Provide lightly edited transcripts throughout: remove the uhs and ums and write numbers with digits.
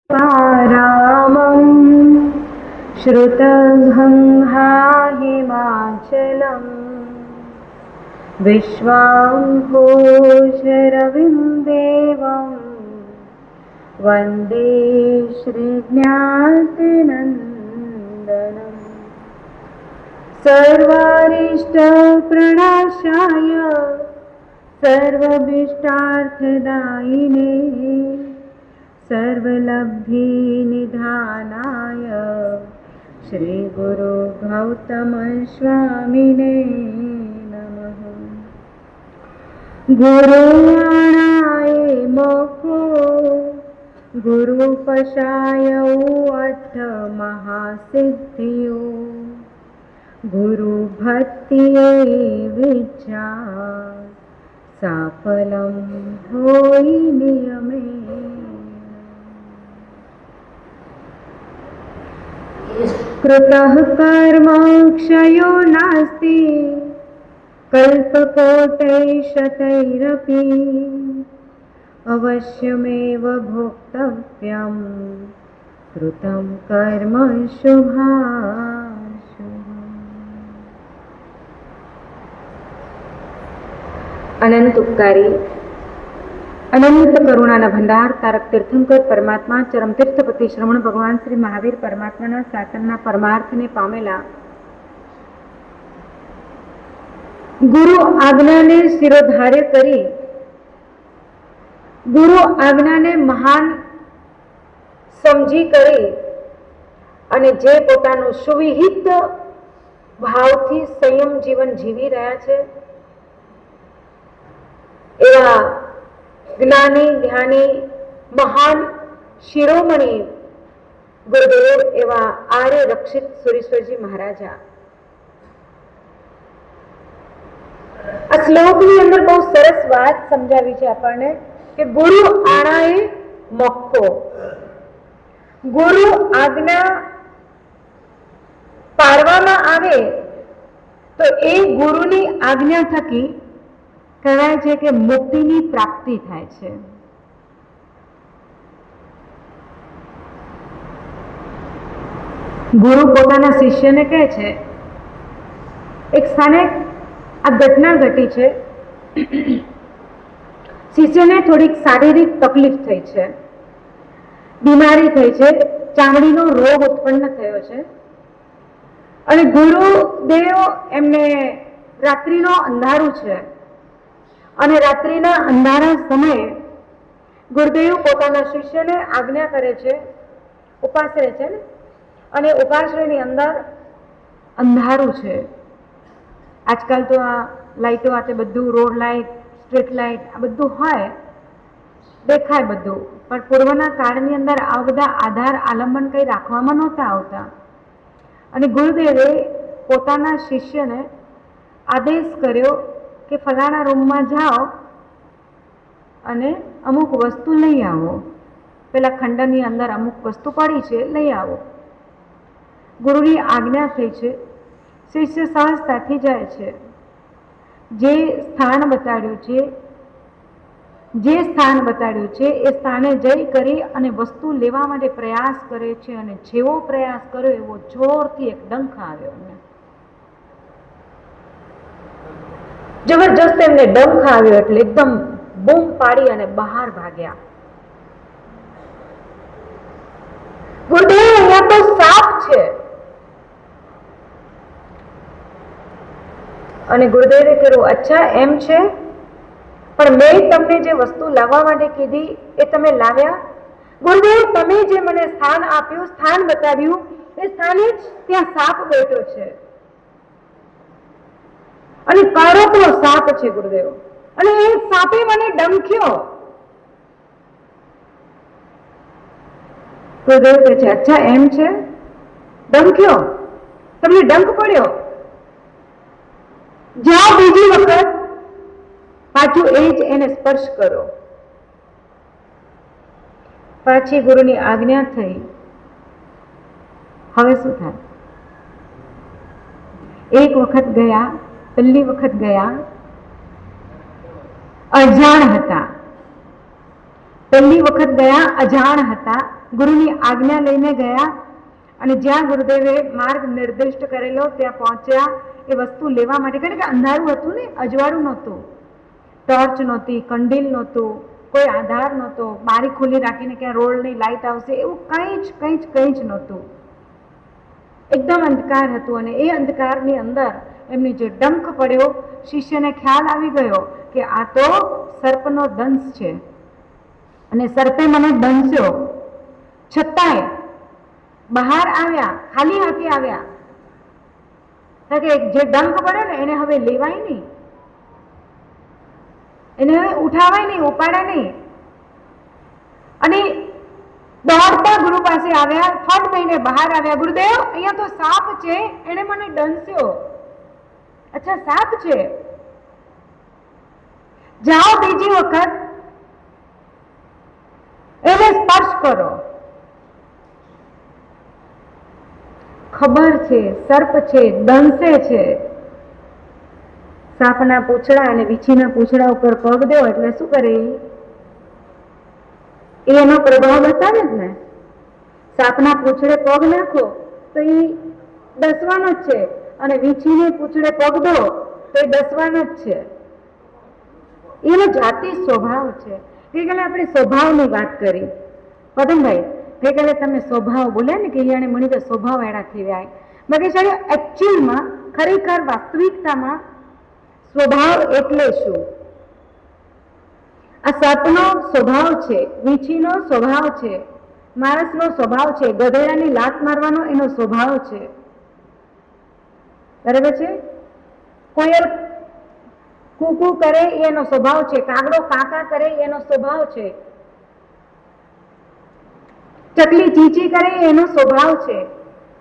रामं श्रुतघं हिमाचलं विश्वाम्भोजरविं देवं वन्दे श्रीज्ञाननन्दनं सर्वारिष्टप्रणाशाय सर्वभीष्टार्थदायिने सर्वलब्धिनिधानाय श्रीगुरु गौतम स्वामिने नमः। गुरुणाय मोक्षो गुरुपशायौ अठ महासिद्धियो गुरुभक्तिये विचार साफलं होई नियमे। कृतः कर्म क्षयो नास्ति कल्पकोटैशतैरपि अवश्यमेव भोक्तव्यं कृतं कर्म शुभाशुभम्। अनंत उपकारी अनंत करुणाना भंडार तारक तीर्थंकर परमात्मा चरम तीर्थपति श्रवण भगवान श्री महावीर परमात्माना शासनना परमार्थने पामेला गुरु आज्ञाने शिरोधार्य करी गुरु आज्ञाने महान समझी करी अने जे पोतानो सुविहित भावथी संयम जीवन जीवी रह्या छे एवा ज्ञानी ध्यानी महान शिरोमणि गुरुदेव एवा आर्य रक्षित सुरेश्वरजी महाराजा आ श्लोकनी अंदर बहुत सरस बात समझावी छे आपणे के गुरु आणाए मोक्खो। गुरु आज्ञा पाळवामां आवे तो ए गुरुनी आज्ञा थकी कहेवाय छे के मुक्तिनी प्राप्ति थाय छे। गुरु पोताना शिष्यने कहे छे एक स्थाने आ घटना घटी छे शिष्यने थोड़ी शारीरिक तकलीफ थई छे बीमारी थई छे चामड़ीनो रोग उत्पन्न थयो छे अने गुरुदेव एमने रात्रिनो अंधारू छे અને રાત્રિના અંધારા સમયે ગુરુદેવ પોતાના શિષ્યને આજ્ઞા કરે છે ઉપાશ્રય છે ને અને ઉપાશ્રયની અંદર અંધારું છે। આજકાલ તો આ લાઇટો આતે બધું રોડ લાઇટ સ્ટ્રીટ લાઇટ આ બધું હોય દેખાય બધું પણ પૂર્વના કાળની અંદર આ બધા આધાર આલંબન કંઈ રાખવામાં નહોતા આવતા અને ગુરુદેવે પોતાના શિષ્યને આદેશ કર્યો કે ફલાણા રૂમમાં જાઓ અને અમુક વસ્તુ લઈ આવો પેલા ખંડની અંદર અમુક વસ્તુ પડી છે લઈ આવો। ગુરુની આજ્ઞા થઈ છે શિષ્ય સહજતાથી જાય છે જે સ્થાન બતાડ્યું છે એ સ્થાને જઈ કરી અને વસ્તુ લેવા માટે પ્રયાસ કરે છે અને જેવો પ્રયાસ કર્યો એવો જોરથી એક ડંખ આવ્યો जबरदस्त एमने डंख आव्यो एटले एकदम बूम पाड़ी अने बहार भाग्या। गुरुदेव अहींया तो साप छे अने गुरुदेवे कह्युं अच्छा एम छे पण मैं तमने जे वस्तु लाववा माटे कीधी ए तमे लाव्या? गुरुदेव तमे जे मने स्थान आप्युं स्थान बताव्युं ए स्थाने ज त्यां साप बैठो छे અને કાળોકલો સાપ છે ગુરુદેવ અને એ સાપે મને ડંખ્યો। ગુરુદેવ કહે છે અચ્છા એમ છે ડંખ્યો તમને ડંખ પડ્યો જાઓ બીજી વખત પાછું એ જ એને સ્પર્શ કરો। પાછી ગુરુની આજ્ઞા થઈ હવે શું થાય એક વખત ગયા પહેલી વખત ગયા અજાણ હતા, પહેલી વખત ગયા અજાણ હતા ગુરુની આજ્ઞા લઈને ગયા અને જ્યાં ગુરુદેવે માર્ગ નિર્દિષ્ટ કરેલો ત્યાં પહોંચ્યા એ વસ્તુ લેવા માટે. કારણ કે અંધારું હતું ને, અજવાળું નહોતું, ટોર્ચ નહોતી, કંડીલ નહોતું, કોઈ આધાર નહોતો, બારી ખુલ્લી રાખીને ક્યાં રોડની લાઇટ આવશે એવું કંઈ જ નહોતું. એકદમ અંધકાર હતું અને એ અંધકારની અંદર એમની જે ડંખ પડ્યો, શિષ્યને ખ્યાલ આવી ગયો કે આ તો સર્પનો દંશ છે અને સર્પે મને દંશ્યો. છતાંય બહાર આવ્યા, ખાલી હાથે આવ્યા. કારણ કે જે ડંખ પડ્યો ને એને હવે લેવાય નહીં, એને હવે ઉઠાવાય નહીં, ઉપાડાય નહીં. અને દોડતા ગુરુ પાસે આવ્યા, ફટ થઈને બહાર આવ્યા. ગુરુદેવ, અહીંયા તો સાપ છે, એને મને દંશ્યો. અચ્છા, સાપ છે, જાઓ બીજી વખત એને સ્પર્શ કરો. ખબર છે સર્પ છે, દંશે છે. સાપના પૂંછડા અને વીછીના પૂંછડા ઉપર પગ દો એટલે શું કરે? એનો પ્રભાવ બતાવે જ ને. સાપના પૂંછડે પગ નાખો તો એ દસવાનો જ છે અને વીછીને પૂંછડે પગ દો તો એ દસવાનો જ છે. એનો જાતિ સ્વભાવ છે. ગઈકાલે આપણે સ્વભાવની વાત કરી પદમભાઈ, ગઈકાલે તમે સ્વભાવ બોલ્યા ને કે અહીંયા મણી તો સ્વભાવ એડા થઈ જાય. બાકી સાહેબ એકચ્યુઅલમાં ખરેખર વાસ્તવિકતામાં સ્વભાવ એટલે શું? આ સર્પનો સ્વભાવ છે, વીંછીનો સ્વભાવ છે, માણસનો સ્વભાવ છે, ગધેડાની લાત મારવાનો એનો સ્વભાવ છે. બરાબર છે? કોયલ કૂકુ કરે એનો સ્વભાવ છે, કાગડો કાકા કરે એનો સ્વભાવ છે, ચકલી ચીચી કરે એનો સ્વભાવ છે.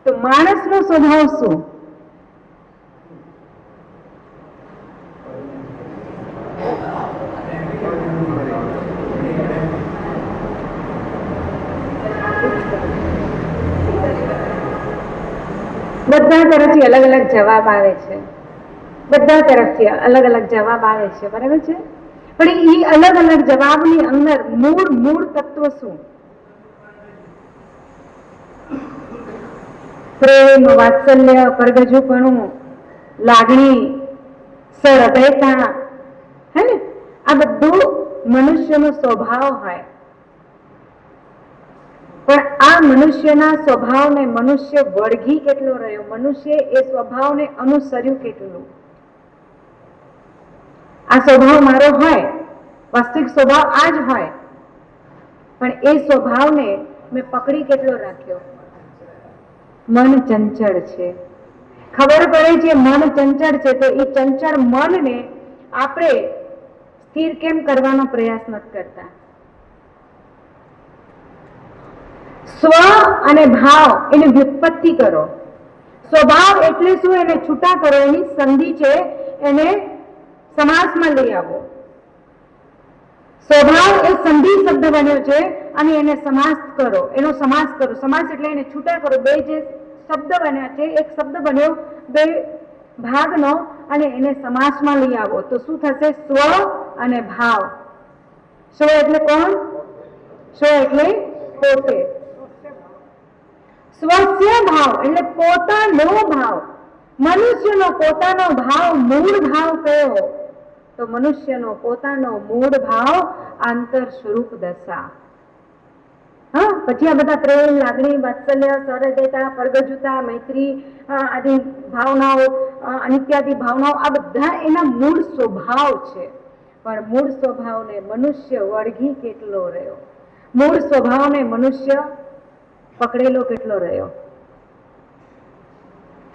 તો માણસનો સ્વભાવ શું? બધા તરફથી અલગ અલગ જવાબ આવે છે, બધા તરફથી અલગ અલગ જવાબ આવે છે. બરાબર છે? પણ એ અલગ અલગ જવાબની અંદર મૂળ તત્વ શું? પ્રેમ, વાત્સલ્ય, પરગજુપણું, લાગણી, સરહૃદયતા, હે ને? આ બધું મનુષ્યનો સ્વભાવ હોય. પણ આ મનુષ્યના સ્વભાવને મનુષ્ય વળગી કેટલો રહ્યો? મનુષ્ય એ સ્વભાવને અનુસર્યું કેટલું? આ સ્વભાવ મારો હોય, વાસ્તવિક સ્વભાવ આ જ હોય, પણ એ સ્વભાવને મેં પકડી કેટલો રાખ્યો? મન ચંચળ છે. ખબર પડે છે મન ચંચળ છે તો એ ચંચળ મનને આપણે સ્થિર કેમ કરવાનો પ્રયાસ નથી કરતા? સ્વ અને ભાવ એની વ્યુત્પત્તિ કરો. સ્વભાવ એટલે શું? એને છૂટા કરો. એની સંધિ છે એને સમાસમાં લઈ આવો. સ્વભાવ એ સંધિ શબ્દ બન્યો છે અને એને સમાસ કરો, એનો સમાસ કરો. સમાસ એટલે એને છૂટા કરો. બે જે શબ્દ બન્યા છે, એક શબ્દ બન્યો બે ભાગનો અને એને સમાસમાં લઈ આવો તો શું થશે? સ્વ અને ભાવ. સ્વ એટલે કોણ? સ્વ એટલે પોતે. સ્વસ્ય ભાવ એટલે પોતાનો ભાવ. મનુષ્યનો પોતાનો ભાવ મૂળ ભાવ કયો? તો મનુષ્યનો પોતાનો મૂળ ભાવ આંતર સ્વરૂપ દશા. હા, પછી આ બધા પ્રેમ, લાગણી, વાત્સલ્ય, સહૃદયતા, પરગજુતા, મૈત્રી આદિ ભાવનાઓ, અનિત્યાદિ ભાવનાઓ, આ બધા એના મૂળ સ્વભાવ છે. પણ મૂળ સ્વભાવને મનુષ્ય વળગી કેટલો રહ્યો? મૂળ સ્વભાવને મનુષ્ય પકડેલો કેટલો રહ્યો?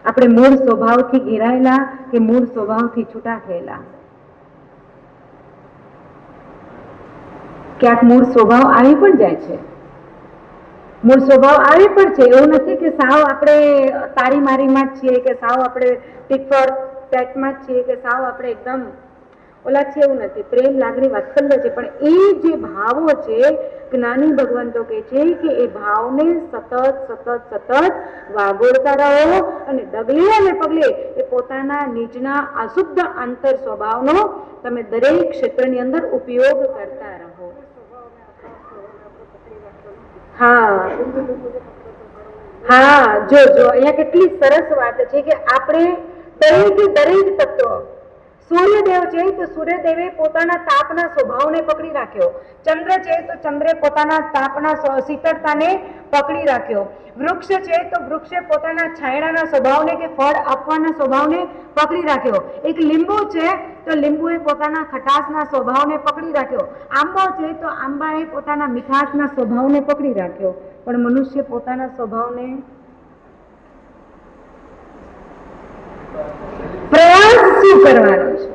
આપણે મૂળ સ્વભાવથી ઘેરાયેલા કે મૂળ સ્વભાવથી છૂટા થયેલા? ક્યાંક મૂળ સ્વભાવ આવી પણ જાય છે. મૂળ સ્વભાવ આવી પણ છે. એવું નથી કે સાવ આપણે તારી મારીમાં જ છીએ, કે સાવ આપણે ટીક ફોર ટેટમાં જ છીએ, કે સાવ આપણે એકદમ ઓલા છે, એવું નથી. પ્રેમ, લાગણી, વાત્સલ્ય છે. પણ એ જે ભાવો છે, જ્ઞાની ભગવંતો કહે છે કે એ ભાવને સતત વાગોળતા રહો અને ડગલે અને પગલે એ પોતાના નીચના અશુદ્ધ આંતર સ્વભાવનો તમે દરેક ક્ષેત્રની અંદર ઉપયોગ કરતા રહો. હા હા, જો અહીંયા કેટલી સરસ વાત છે કે આપણે દરેક તત્વ, સૂર્યદેવ છે તો સૂર્યદેવે પોતાના તાપના સ્વભાવને પકડી રાખ્યો, ચંદ્ર છે તો ચંદ્રે પોતાના તાપના શીતળતાને પકડી રાખ્યો, વૃક્ષ છે તો વૃક્ષે પોતાના છાયડાના સ્વભાવને કે ફળ આપવાના સ્વભાવને પકડી રાખ્યો, એક લીંબુ છે તો લીંબુએ પોતાના ખટાશના સ્વભાવને પકડી રાખ્યો, આંબો છે તો આંબાએ પોતાના મીઠાશના સ્વભાવને પકડી રાખ્યો, પણ મનુષ્ય પોતાના સ્વભાવને પ્રયાસ શું કરવાનો છે,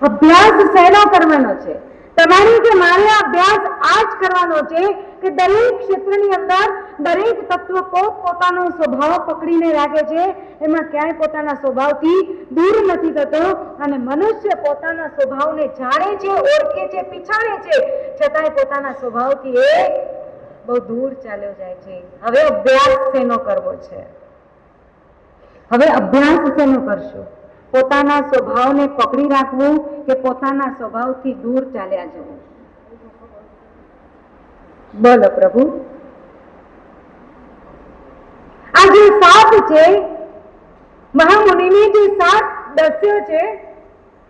અભ્યાસ શેનો કરવાનો છે? તમારી કે મારે અભ્યાસ આ જ કરવાનો છે કે દરેક ક્ષેત્રની અંદર દરેક તત્વ પોતાનો સ્વભાવ પકડીને રાખે છે, એમાં ક્યાંય પોતાના સ્વભાવથી દૂર નથી થતો, અને મનુષ્ય પોતાના સ્વભાવને જાણે છે, ઓળખે છે, પીછાણે છે, છતાંય પોતાના સ્વભાવથી એ બહુ દૂર ચાલ્યો જાય છે. હવે અભ્યાસ શેનો કરવો છે? હવે અભ્યાસ શેનો કરશો? પોતાના સ્વભાવને પકડી રાખવું કે પોતાના સ્વભાવથી દૂર ચાલ્યા જવું? બોલો પ્રભુ. આ જે સાપ છે, મહામુનિની જે સાપ દસ્યો છે,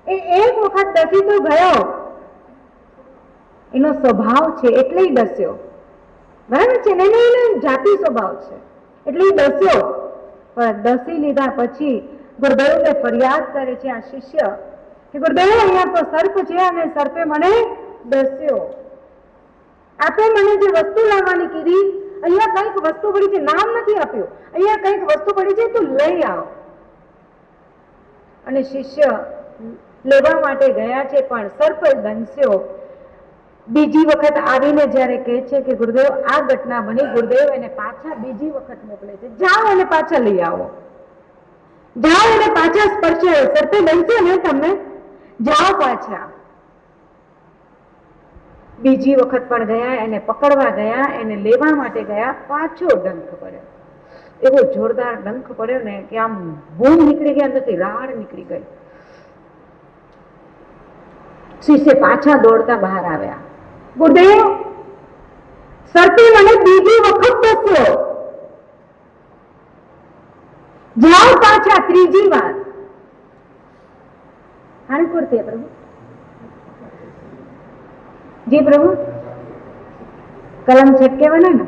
એ એક વખત દસી તો ગયો, એનો સ્વભાવ છે એટલે દસ્યો, બરાબર છે ને, એને જાતિ સ્વભાવ છે એટલે દસ્યો, પણ દસી લીધા પછી ગુરુદેવને ફરિયાદ કરે છે આ શિષ્ય કે ગુરુદેવ, અહીંયા તો સર્પ છે અને સર્પે મને દસ્યો, આપે મને જે વસ્તુ લાવવાની કીધી, અહીંયા કંઈક વસ્તુ પડી છે, નામ નથી આપ્યું, અહીંયા કંઈક વસ્તુ પડી છે, તું લઈ આવ. અને શિષ્ય લેવા માટે ગયા છે, પણ સર્પ દંસ્યો બીજી વખત આવીને જ્યારે કહે છે કે ગુરુદેવ આ ઘટના બની, ગુરુદેવ એને પાછા બીજી વખત મોકલે છે, જાઓ એને પાછા લઈ આવો, જાઓ એને પાછા સ્પર્શે, સર્પે દંસ્યો ને તમને, જાઓ પાછા. બીજી વખત પણ ગયા, એને પકડવા ગયા, એને લેવા માટે ગયા, પાછો ડંખ પડ્યો, એવો જોરદાર ડંખ પડ્યો ને કે આમ બૂમ નીકળી ગયા, અંદરથી રાડ નીકળી ગઈ. શિષ્ય પાછા દોડતા બહાર આવ્યા, ગુરુદેવ સર્પે મને બીજી વખત દસ્યો, જાઓ પાછા ત્રીજી વાર. હારી પૂરતી પ્રભુ. જી પ્રભુ, કલમ છટકેવાના ને,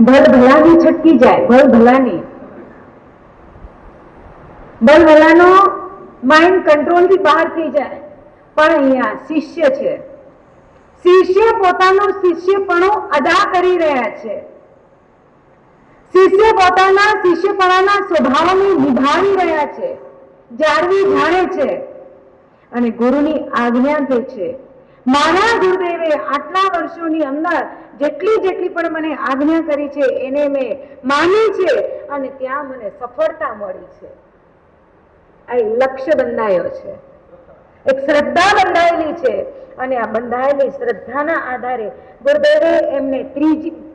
ભલ ભલાની છટકી જાય, ભલ ભલાની, ભલ ભલાનો માઇન્ડ કંટ્રોલ થી બહાર થઈ જાય. પણ અહીંયા શિષ્ય છે, શિષ્ય પોતાનું શિષ્યપણું અદા કરી રહ્યા છે, શિષ્ય પોતાના શિષ્યપણાના સ્વભાવને નિભાવી રહ્યા છે, જાળવી જાણે છે, અને ગુરુની આજ્ઞા થઈ છે. મારા ગુરુદેવે આટલા વર્ષોની અંદર જેટલી પણ મને આજ્ઞા કરી છે એને મેં માની છે, અને ત્યાં મને સફળતા મળી છે. આ લક્ષ્ય બંધાયો છે, એક શ્રદ્ધા બંધાયેલી છે, અને આ બંધાયેલી શ્રદ્ધાના આધારે ગુરુદેવે એમને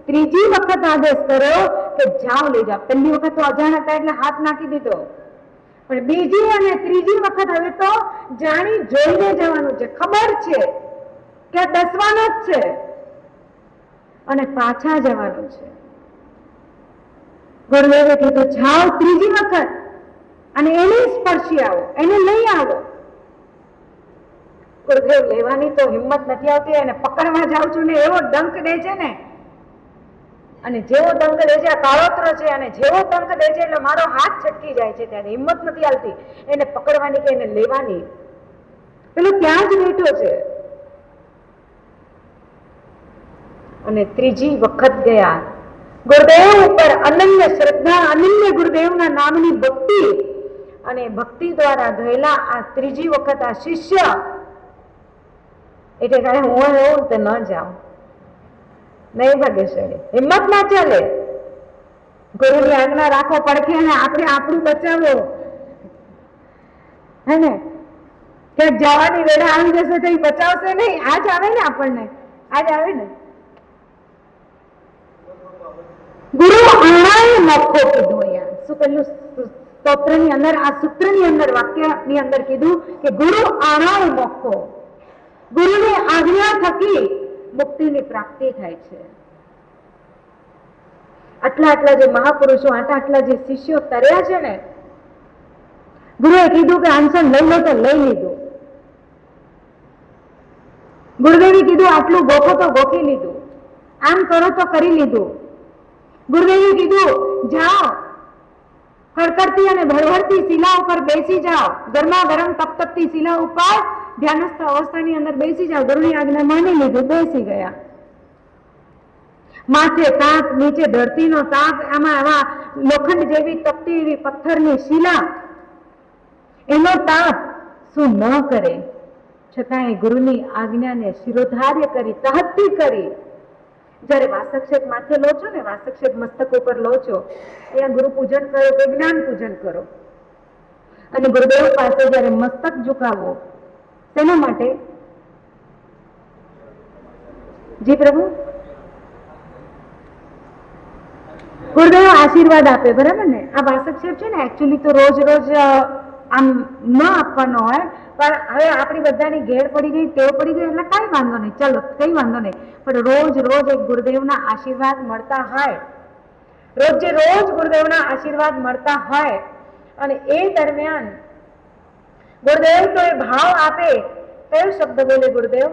ત્રીજી વખત આદેશ કર્યો કે જાઓ લઈ જાઓ. પહેલી વખત તો અજાણ હતા એટલે હાથ નાખી દીધો, પણ બીજી અને ત્રીજી વખત હવે તો જાણી જોઈને જવાનું છે, ખબર છે કે દસવાનો જ છે, અને પાછા જવાનું છે. ગુરુદેવે કીધું જાઓ ત્રીજી વખત, અને એને સ્પર્શી આવો, એને લઈ આવો. ગુરુદેવ લેવાની તો હિંમત નથી આવતી, અને પકડવા જાઉં છું ને એવો ડંક દે છે ને, અને જેવો ડંક દે છે, આ કાળોતરો છે, અને જેવો ડંક દે છે એટલે મારો હાથ છટકી જાય છે, ત્યારે હિંમત નથી આવતી એને પકડવાની કે એને લેવાની. પેલો ત્યાં જ બેઠો છે. અને ત્રીજી વખત ગયા, ગુરુદેવ ઉપર અનન્ય શ્રદ્ધા, અનન્ય ગુરુદેવના નામની ભક્તિ, અને ભક્તિ દ્વારા ગયેલા આ ત્રીજી વખત આ શિષ્ય એટલે કહે હું એવું તો ન જાઉં, નહીં ભાગ્યશાળી, હિંમત ના ચાલે. ગુરુની આજ્ઞા રાખો પડખે, અને આપણે આપણું બચાવો, હે ને, ક્યાંક જવાની વેળા આવી જશે તો એ બચાવશે નહીં. આજ આવે ને આપણને, આજ આવે ને. ગુરુ આણાએ મોખો કીધું. અહીંયા શું કહ્યું સ્તોત્રની અંદર, આ સૂત્રની અંદર, વાક્યની અંદર કીધું કે ગુરુ આણાએ મોખો. ગુરુની આજ્ઞા થકી મુક્તિની પ્રાપ્તિ થાય છે. આટલા જે મહાપુરુષો, આટલા જે શિષ્યો તર્યા છે ને, ગુરુએ કીધું કે આંસન લઈ લો તો લઈ લીધું. ગુરુદેવે કીધું આટલું ગોખો તો ગોખી લીધું, આમ કરો તો કરી લીધું. ગુરુદેવે કીધું જાઓ ખડખડતી અને ભળભળતી શિલા ઉપર બેસી જાઓ, ગરમા ગરમ તપતપતી શિલા ઉપર ધ્યાનસ્થ અવસ્થાની અંદર બેસી જાઓ. ગુરુની આજ્ઞા માની લીધું, બેસી ગયા. માથે તાપ, નીચે ધરતીનો તાપ, આમાં આવા લોખંડ જેવી તપતી એવી પથ્થરની શિલા, એનો તાપ શું ન કરે, છતાંય ગુરુની આજ્ઞાને શિરોધાર્ય કરી, તહત્તી કરી. જયારે વાસક્ષેપ માથે લો છો ને, વાસક્ષેપ મસ્તક ઉપર લો છો, અહીંયા ગુરુ પૂજન કરો કે જ્ઞાન પૂજન કરો, અને ગુરુદેવ પાસે જયારે મસ્તક ઝુકાવો, તેના માટે જી પ્રભુ ગુરુદેવ આશીર્વાદ આપે, બરાબર ને? આ વાસક્ષેપ છે ને, એકચ્યુઅલી તો રોજ રોજ આમ ન આપવાનો હોય, પણ હવે આપણી બધાની ઘેર પડી ગઈ, ટેવ પડી ગઈ, એટલે કઈ વાંધો નહીં, ચલો કઈ વાંધો નહીં. પણ રોજ રોજ એક ગુરુદેવના આશીર્વાદ મળતા હોય, રોજ ગુરુદેવના આશીર્વાદ મળતા હોય, અને એ દરમિયાન ગુરુદેવ તો એ ભાવ આપે, કયો શબ્દ બોલે ગુરુદેવ?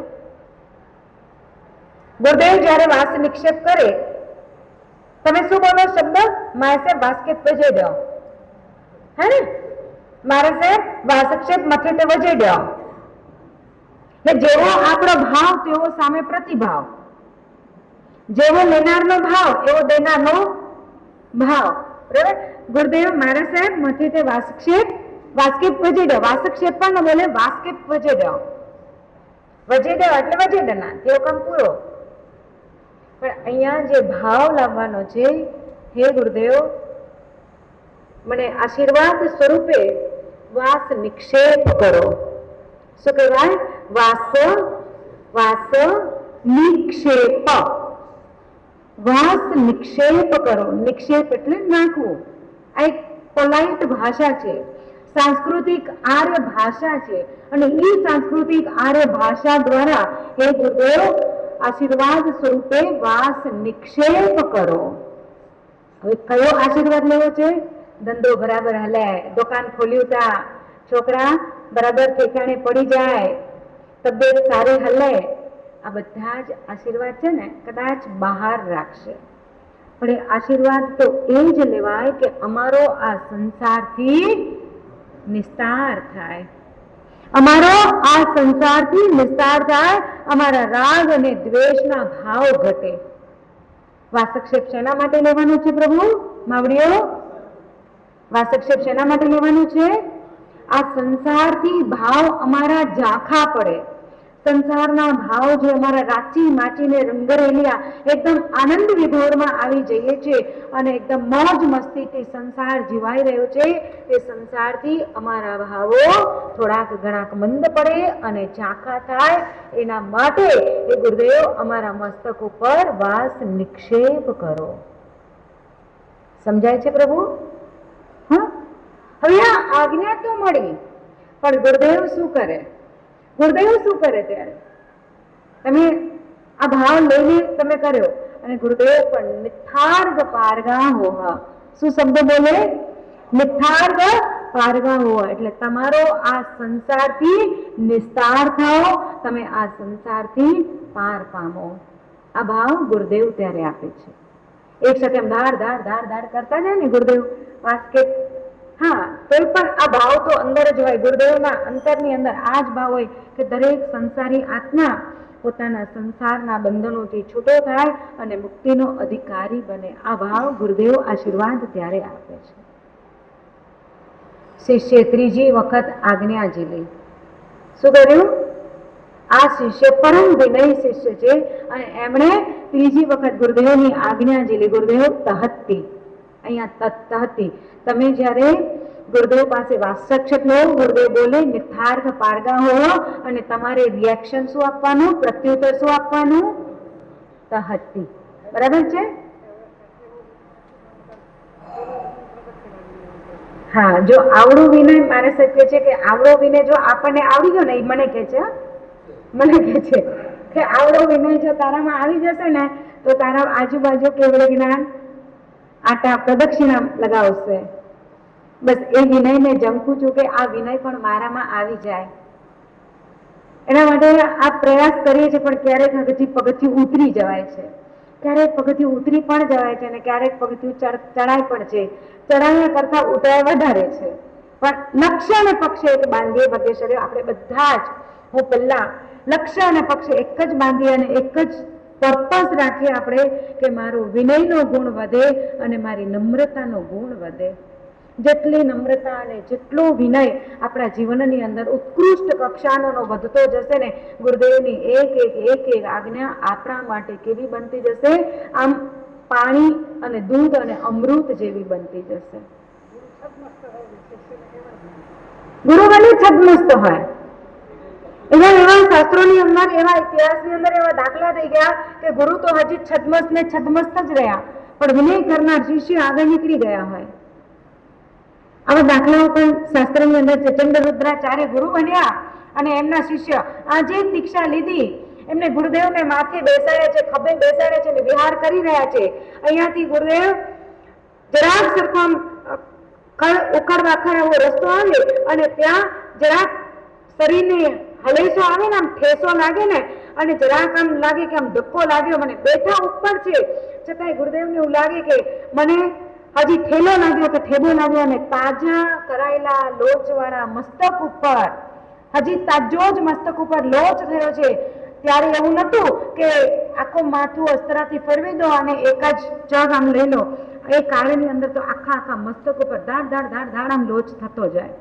ગુરુદેવ જયારે વાસ નિક્ષેપ કરે, તમે શું બોલો શબ્દ? મારે બાસ્કેટ વજે દો, હે ને? મારે સે વાસક્ષેપ મથે તે વજે દો. એટલે જેવો આપણો ભાવ તેવો સામે પ્રતિભાવ, જેવો લેનારનો ભાવ એવો દેનારનો ભાવ, બરાબર? ગુરુદેવ મારા સાહેબ મથે તે વાસ્કેપ વજે દો. વાસક્ષેપ પણ ન બોલે, વાસ્કેપ વજે દો. વજે દો એટલે વજે દેના, તેવો કામ પૂરો. પણ અહીંયા જે ભાવ લાવવાનો છે, હે ગુરુદેવ મને આશીર્વાદ સ્વરૂપે વાસ નિક્ષેપ કરો. શું કહેવાય? વાસ નિક્ષેપ. વાસ નિક્ષેપ કરો. નિક્ષેપ એટલે નાખવું. આ એક પોલાઇટ ભાષા છે, સાંસ્કૃતિક આર્ય ભાષા છે, અને એ સાંસ્કૃતિક આર્ય ભાષા દ્વારા હે ગુરુદેવ આશીર્વાદ સ્વરૂપે વાસ નિક્ષેપ કરો. હવે કયો આશીર્વાદ લેવો છે? ધંધો બરાબર હલે, દુકાન ખોલ્યું તા, છોકરા બરાબર ઠેકાણે પડી જાય, તબિયત સારી હલે, આ બધા જ આશીર્વાદ છે ને કદાચ બહાર રાખશે, પણ એ આશીર્વાદ તો એ જ લેવાય કે અમારો આ સંસારથી નિસ્તાર થાય, અમારો આ સંસારથી નિસ્તાર થાય, અમારા રાગ અને દ્વેષના ભાવ ઘટે. વાસક્ષેપ શેના માટે લેવાનું છે પ્રભુ? માવડીઓ, વાસક્ષેપ શેના માટે લેવાનું છે? આ સંસારથી ભાવ અમારા ઝાંખા પડે, સંસારના ભાવ જે અમારા રાચી માચીને રંગરેલિયા એકદમ આનંદ વિભોરમાં આવી જઈએ છે, અને એકદમ મોજ મસ્તીથી સંસાર જીવાઈ રહ્યો છે, એ સંસારથી અમારા ભાવો થોડાક ઘણાક મંદ પડે અને ઝાંખા થાય, એના માટે એ ગુરુદેવ અમારા મસ્તક ઉપર વાસ નિક્ષેપ કરો. સમજાય છે પ્રભુ? હા, હવે આ આજ્ઞા તો મળી, પણ ગુરુદેવ શું કરે? ગુરુદેવ શું કરે? ત્યારે તમે આ ભાવ લઈને તમે કર્યો, અને ગુરુદેવ પણ નિથાર્ગ પારગા હોવા. શું શબ્દ બોલે? નિથાર્ગ પારગા હોવા, એટલે તમારો આ સંસારથી નિસ્તાર થાઓ, તમે આ સંસારથી પાર પામો. આ ભાવ ગુરુદેવ ત્યારે આપે છે. એક સાથે એમ દાડ દાડ દાડ દાડ કરતા જાય ને ગુરુદેવ વાસ્કેટ, હા, તો પણ આ ભાવ તો અંદર જ હોય, ગુરુદેવના અંતરની અંદર આ જ ભાવ હોય કે દરેક સંસારી આત્મા પોતાના સંસારના બંધનોથી છૂટો થાય અને મુક્તિનો અધિકારી બને. આ ભાવ ગુરુદેવ આશીર્વાદ ત્યારે આપે છે. શિષ્ય ત્રીજી વખત આજ્ઞા ઝીલી. શું કર્યું? આ શિષ્ય પરમ વિનય શિષ્ય છે, અને એમણે ત્રીજી વખત ગુરુદેવની આજ્ઞા ઝીલી. ગુરુદેવ તહત્તી, અહીંયા તહત્તી. તમે જ્યારે ગુરુદેવ પાસે વાસક્ષેપ લો, ગુરુદેવ બોલે નિથાર્ગ પારગા હો, અને તમારે રિએક્શન શું આપવાનું? પ્રત્યુત્તર શું આપવાનું? તહત્તી. બરાબર છે? હા, જો આવડું વિનય મારે સત્ય છે કે આવડો વિનય જો આપણને આવડી ગયો ને, એ મને કે છે મને કહે છે કે આવડો વિનય જો તારામાં આવી જશે ને તો તારા આજુબાજુ કેવળ જ્ઞાન આટા પ્રદક્ષિણા લગાવશે. બસ એ વિનયને જંકું છું કે આ વિનય પણ મારામાં આવી જાય. એના માટે આ પ્રયાસ કરીએ છીએ, પણ ક્યારેક હજી પગથિયું ઉતરી જવાય છે, ક્યારેક પગથિયું ઉતરી પણ જવાય છે અને ક્યારેક પગથિયું ચડાય પણ છે. ચડાયા કરતા ઉતરાય વધારે છે. પણ લક્ષ્ય અને પક્ષે એક બાંધીએ ભગેશ્વરીઓ, આપણે બધા જ, હું પહેલા લક્ષ્ય અને પક્ષે એક જ બાંધીએ અને એક જ પર્પસ રાખીએ આપણે કે મારો વિનયનો ગુણ વધે અને મારી નમ્રતાનો ગુણ વધે. જેટલી નમ્રતા અને જેટલો વિનય આપણા જીવનની અંદર ઉત્કૃષ્ટ કક્ષાનો વધતો જશે ને, ગુરુદેવની એક એક આજ્ઞા આપણા માટે કેવી બનતી જશે, આમ પાણી અને દૂધ અને અમૃત જેવી બનતી જશે. ગુરુ ભલે છદ્મસ્ત હોય, એવા શાસ્ત્રોની અંદર, એવા ઇતિહાસની અંદર એવા દાખલા થઈ ગયા કે ગુરુ તો હજી છદ્મસ્ત ને છદ્મસ્ત જ રહ્યા, પણ વિનય કરનાર શિષ્ય આગળ નીકળી ગયા હોય. આવા દાખલાઓ પણ શાસ્ત્રની અંદર છે. ચંદ્રરુદ્રાચાર્ય ગુરુ બન્યા અને એમના શિષ્ય આજે દીક્ષા લીધી, એમને ગુરુદેવને માથે બેસાડ્યા છે, ખભે બેસાડ્યા છે અને વિહાર કરી રહ્યા છે. અહીંયાથી ગુરુદેવ જરાક સરખો ઉખડ વાખડ એવો રસ્તો આવે અને ત્યાં જરાક શરીરને હલેસો આવે ને, આમ ઠેસો લાગે ને, અને જરાક આમ લાગે કે આમ ધક્કો લાગ્યો, મને બેઠા ઉપર છે છતાંય ગુરુદેવને એવું લાગે કે મને હજી ઠેલો લાગ્યો કે ઠેબો લાગ્યો, અને તાજા કરાયેલા લોચવાળા મસ્તક ઉપર, હજી તાજો જ મસ્તક ઉપર લોચ થયો છે. ત્યારે એવું નતું કે આખું માથું અસ્ત્રાથી ફરવી દો અને એક જ જગ આમ લઈ લો. એ કાળની અંદર તો આખા મસ્તક ઉપર ધાડ ધાડ ધાડ ધાડ આમ લોચ થતો જાય.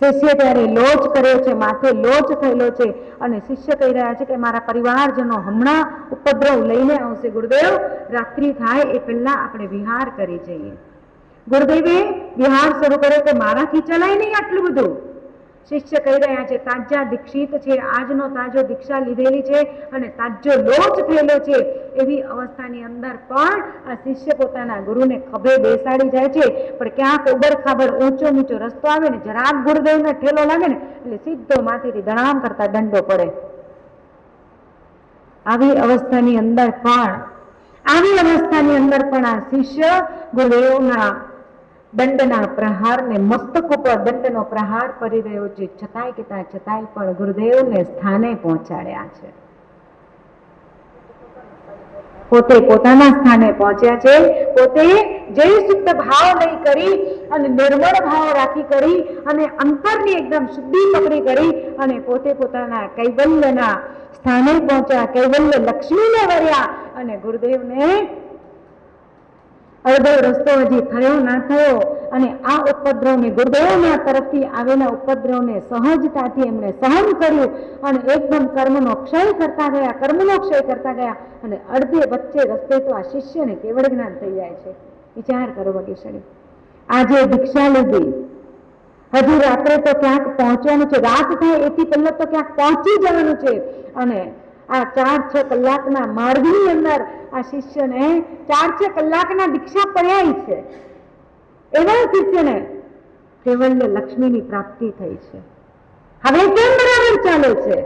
શિષ્ય ત્યારે લોચ કર્યો છે, માથે લોચ થયેલો છે અને શિષ્ય કહી રહ્યા છે કે મારા પરિવારજનો હમણાં ઉપદ્રવ લઈને આવશે, ગુરુદેવ રાત્રિ થાય એ પહેલા આપણે વિહાર કરી જઈએ. ગુરુદેવે વિહાર શરૂ કર્યો કે મારાથી ચલાય નહીં આટલું બધું. શિષ્ય કહી રહ્યા છે તાજા દીક્ષિત છે, આજનો તાજો દીક્ષા લીધેલી છે અને તાજો લોચ થયેલો છે. એવી અવસ્થાની અંદર પણ આ શિષ્ય પોતાના ગુરુને ખભે બેસાડી જાય છે, પણ ક્યાંક ઉબડ ખાબડ ઊંચો નીચો રસ્તો આવે ને, જરાક ગુરુદેવને ઠેલો લાગે ને એટલે સીધો માથેથી દણામ કરતા દંડો પડે. આવી અવસ્થાની અંદર પણ આ શિષ્ય ગુરુદેવના દંડના પ્રહારને, મસ્તક ઉપર દંડનો પ્રહાર કરી રહ્યો છે, છતાંય પણ ગુરુદેવને સ્થાને પહોંચાડ્યા છે. પોતે પોતાના સ્થાને પહોંચ્યા છે. પોતે જે શુદ્ધ ભાવ લઈ કરી અને નિર્મળ ભાવ રાખી કરી અને અંતરની એકદમ શુદ્ધિ પકડી કરી અને પોતે પોતાના કૈવલ્યના સ્થાને પહોંચ્યા, કૈવલ્ય લક્ષ્મીને વર્યા અને ગુરુદેવને અડધો રસ્તો હજી થયો ના થયો અને આ ઉપદ્રવને, ગુરુદેવના તરફથી આવેલા ઉપદ્રવને સહજતાથી એમણે સહન કર્યું અને એકદમ કર્મનો ક્ષય કરતા ગયા અને અડધે વચ્ચે રસ્તે તો આ શિષ્યને કેવળ જ્ઞાન થઈ જાય છે. વિચાર કરો વગેરે, આજે દીક્ષા લીધી, હજી રાત્રે તો ક્યાંક પહોંચવાનું છે, રાત થાય એથી પહેલા તો ક્યાંક પહોંચી જવાનું છે અને આ 4-6 કલાકના માર્ગની અંદર આ શિષ્યને 4-6 કલાકના દીક્ષા પડ્યા છે. એવા શિષ્યને કેવલ્ય લક્ષ્મીની પ્રાપ્તિ થઈ છે. હવે કેમ બરાબર ચાલે છે?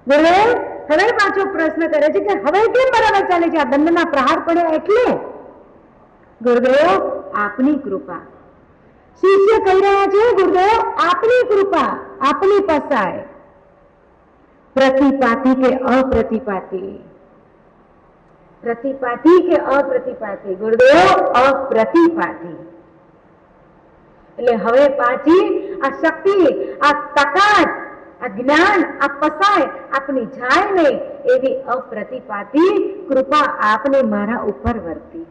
ગુરુદેવ હવે પાછો પ્રશ્ન કરે છે કે હવે કેમ બરાબર ચાલે છે? આ દંડના પ્રહાર પડ્યા એટલે. ગુરુદેવ આપની કૃપા. શિષ્ય કહી રહ્યા છે ગુરુદેવ આપની કૃપા, આપની પસાય. प्रतिपाती के अप्रतिपाती, प्रतिपाती के अप्रतिपाती, गुरुदेव अप्रतिपाती. એટલે હવે પાછી આ શક્તિ, આ તાકાત, આ જ્ઞાન, આ પસાય આપની જાય નહીં એવી અપ્રતિપાતી કૃપા આપને મારા ઉપર વર્તી.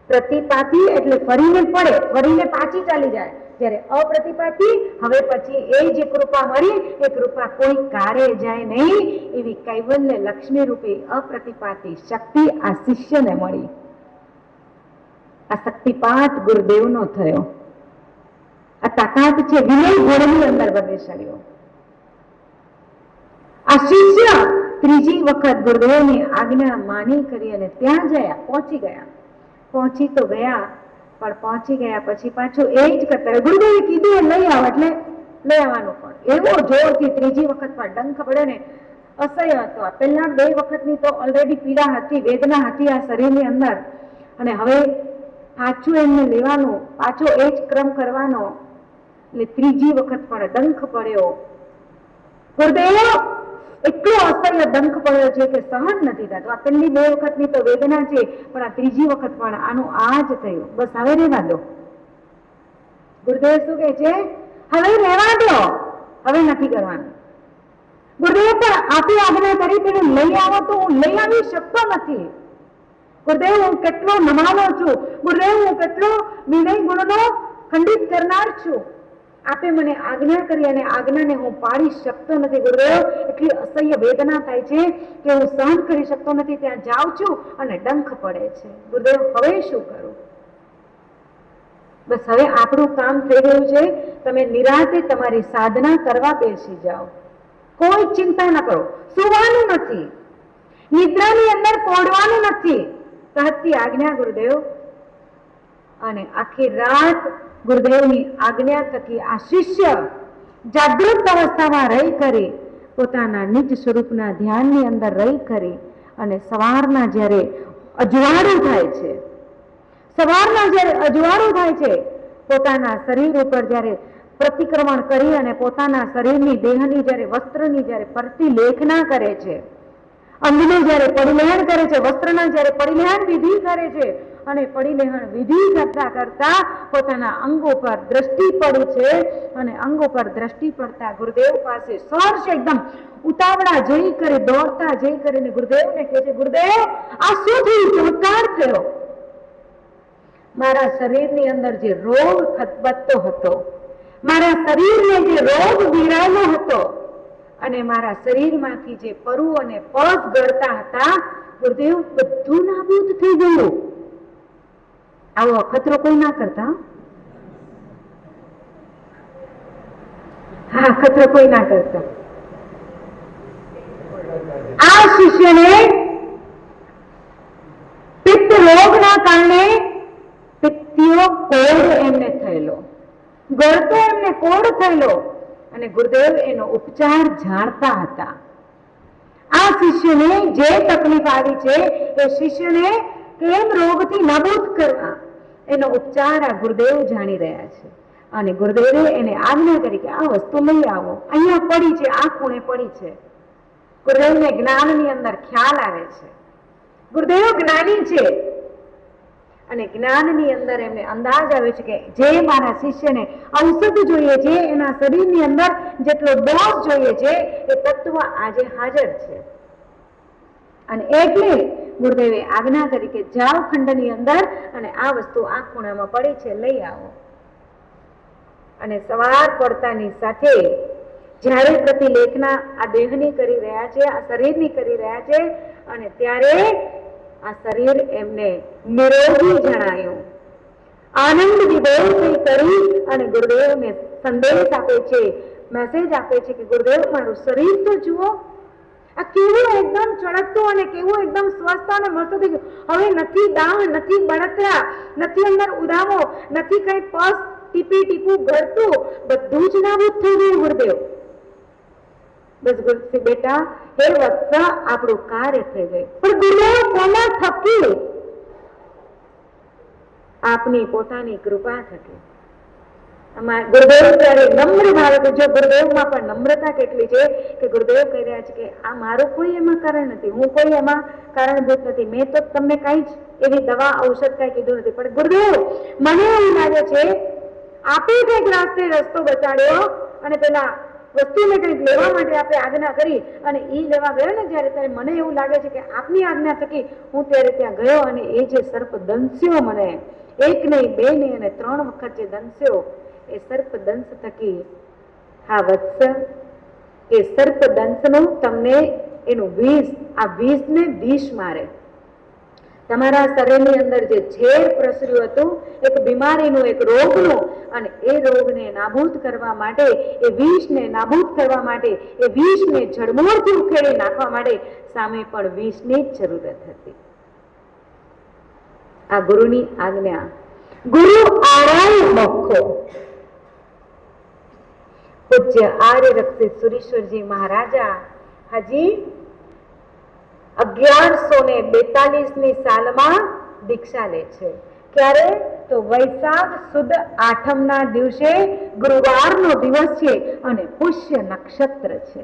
પ્રતિપાતી એટલે ફરીને પડે, ફરીને પાછી ચાલી જાય. જ્યારે અપ્રતિપાતી, હવે પછી એ જે કૃપા મળી એ કૃપા કોઈ કારે જાય નહીં એવી કૈવલ્ય લક્ષ્મી રૂપી અપ્રતિપાતી શક્તિ આ શિષ્યને મળી. આ શક્તિપાત ગુરુદેવનો થયો. આ તાકાત છે વિનય ગુણની અંદર વગેશળ્યો. આ શિષ્ય ત્રીજી વખત ગુરુદેવની આજ્ઞા માની કરી અને ત્યાં ગયા, પહોંચી તો ગયા, પણ પહોંચી ગયા પછી પાછું એ જ કરતા ગુરુદેવે કીધું એ લઈ આવો એટલે લઈ આવવાનું. પણ એવો જોરથી ત્રીજી વખત પણ ડંખ પડ્યો ને, અસહ્ય હતો. પહેલા 2 વખતની તો ઓલરેડી પીડા હતી, વેદના હતી આ શરીરની અંદર, અને હવે પાછું એમને લેવાનું, પાછો એ જ ક્રમ કરવાનો. એટલે ત્રીજી વખત પણ ડંખ પડ્યો. ગુરુદેવ એટલો અસહ્ય ડંખ પડ્યો છે કે સહન નથી થતું. આ પહેલી 2 વખતની તો વેદના છે, પણ આ ત્રીજી વખત પણ આનું આ જ થયું. બસ હવે રહેવા દો. ગુરુદેવ શું કહે છે? હવે રહેવા દો, હવે નથી કરવાનું. ગુરુદેવ પણ આપી આજ્ઞા કરી તેને લઈ આવો તો હું લઈ આવી શકતો નથી. ગુરુદેવ હું કેટલો નમાલો છું, ગુરુદેવ હું કેટલો વિનય ગુણનો ખંડિત કરનાર છું. આપે મને આજ્ઞા કરી અને આજ્ઞાને હું પાડી શકતો નથી. ગુરુદેવ એટલી અસહ્ય વેદના થાય છે કે હું સહન કરી શકતો નથી. ત્યાં જાઉં છું અને ડંખ પડે છે. ગુરુદેવ હવે શું કરું? બસ હવે આપણું કામ થઈ ગયું છે. તમે નિરાંતે તમારી સાધના કરવા બેસી જાઓ. કોઈ ચિંતા ન કરો. સુવાનું નથી, નિદ્રાની અંદર પોડવાનું નથી. સહજથી આજ્ઞા ગુરુદેવ. અને આખી રાત ગુરુદેવની આજ્ઞા થકી આ શિષ્ય જાગૃત અવસ્થામાં રહી કરી, પોતાના નિજ સ્વરૂપના ધ્યાનની અંદર રહી કરી, અને સવારના જ્યારે અજવાળું થાય છે, પોતાના શરીર ઉપર જ્યારે પ્રતિક્રમણ કરી અને પોતાના શરીરની દેહની જ્યારે વસ્ત્રની જ્યારે પ્રતિલેખના કરે છે, અંગને જ્યારે પરિલેહન કરે છે, વસ્ત્રના જ્યારે પરિલેહન વિધિ કરે છે, અને પરિલેહન વિધિ કરતા કરતા પોતાના અંગો પર દ્રષ્ટિ પડી છે, અને અંગો પર દ્રષ્ટિ પડતા ગુરુદેવ પાસે સહર્ષ એકદમ ઉતાવળા જઈ કરી, દોડતા જઈ કરીને ગુરુદેવને કહે છે, ગુરુદેવ આ શું થયું? ચમત્કાર થયો. મારા શરીરની અંદર જે રોગ ખતબતતો હતો, મારા શરીરને જે રોગ વિરાયેલો હતો, અને મારા શરીરમાંથી જે પરુ અને પગ ગળતા હતા, ગુરુદેવ બધું નાબૂદ થઈ ગયું. આવો અખતરો કોઈ ના કરતા. હા, અખતરો કોઈ ના કરતા. આ શિષ્યને પિત્ત રોગના કારણે પિત્તીય કોડ એમને થયેલો, ગળતો એમને કોડ થયેલો, અને ગુરુદેવ એનો ઉપચાર જાણતા હતા. આ શિષ્યને જે તકલીફ આવી છે એ શિષ્યને કેમ રોગથી નાબૂદ કરવા એનો ઉપચાર આ ગુરુદેવ જાણી રહ્યા છે. અને ગુરુદેવે એને આજ્ઞા કરી કે આ વસ્તુ લઈ આવો, અહીંયા પડી છે, આ ખૂણે પડી છે. ગુરુદેવને જ્ઞાનની અંદર ખ્યાલ આવે છે. ગુરુદેવ જ્ઞાની છે, અને જ્ઞાનની અંદર એમને અંદાજ આવે છે કે જે મારા શિષ્યને ઔષધ જોઈએ છે, એના શરીરની અંદર જેટલો ડોઝ જોઈએ છે, એ તત્વ આજે હાજર છે. અને એટલે ગુરુદેવે આજ્ઞા કરી કે જાઓ ખંડની અંદર, અને આ વસ્તુ આ ખૂણામાં પડી છે, લઈ આવો. અને સવાર પડતાની સાથે જ્યારે પ્રતિલેખના આ દેહની કરી રહ્યા છે, આ શરીરની કરી રહ્યા છે, અને ત્યારે આ શરીર એમને નિરોગી જણાયું. આનંદ વિભોરથી કરી અને ગુરુદેવને સંદેશ આપે છે, મેસેજ આપે છે કે ગુરુદેવ મારું શરીર તો જુઓ, આ કેવું એકદમ ચળકતું અને કેવું એકદમ સ્વસ્થ અને મસ્ત થઈ ગયું. હવે નથી દાહ, નથી બળતરા, નથી અંદર ઉદામો, નથી કઈ પસ ટીપી ટીપું ગળતું, બધું જ નાબૂદ થઈ ગયું ગુરુદેવ. બસ ગુરુદેવ બેટા, હે વત્સ, આપણું કાર્ય થઈ ગયું. પણ ગુરુદેવ કોના થકી? આપની પોતાની કૃપા થકી. ગુરુદેવ ત્યારે નમ્ર ભાવે, જો ગુરુદેવમાં પણ નમ્રતા કેટલી છે કે ગુરુદેવ કહી રહ્યા છે કે આ મારું કોઈ એમાં કારણ નથી, હું કોઈ એમાં કારણભૂત નથી, મેં તો તમને કઈ જ એવી દવા ઔષધ કઈ કીધું નથી. પણ ગુરુદેવ મને એવું લાગે છે આપે કઈક રાસ્તે રસ્તો બચાડ્યો, અને પેલા વસ્તુને કંઈક લેવા માટે આપણે આજ્ઞા કરી, અને એ લેવા ગયો ને જ્યારે, ત્યારે મને એવું લાગે છે કે આપની આજ્ઞા થકી હું ત્યારે ત્યાં ગયો, અને એ જે સર્પ દંસ્યો મને, એક નહીં, બે નહીં, અને 3 વખત જે દંસ્યો, એ સર્પ દંશ થકી, હા વત્સ, એ સર્પ દંશનું તમને એનું વિષ, આ વિષને વિષ મારે. તમારા શરીરની અંદર જે ઝેર પ્રસર્યું હતું, એક બીમારીનું, એક રોગનું, અને એ રોગને નાબૂદ કરવા માટે, એ વિષને નાબૂદ કરવા માટે, એ વિષને જડમૂળથી ઉખેડી નાખવા માટે સામે પણ વિષની જ જરૂરત હતી. આ ગુરુની આજ્ઞા. ગુરુ આરાય બખો, પૂજ્ય આર્ય રક્ષિત સુરેશ્વરજી મહારાજા હજી 1142ની સાલમાં દીક્ષા લે છે. ક્યારે? તો વૈશાખ સુદ આઠમના દિવસે ગુરુવારનો દિવસ છે અને પુષ્ય નક્ષત્ર છે.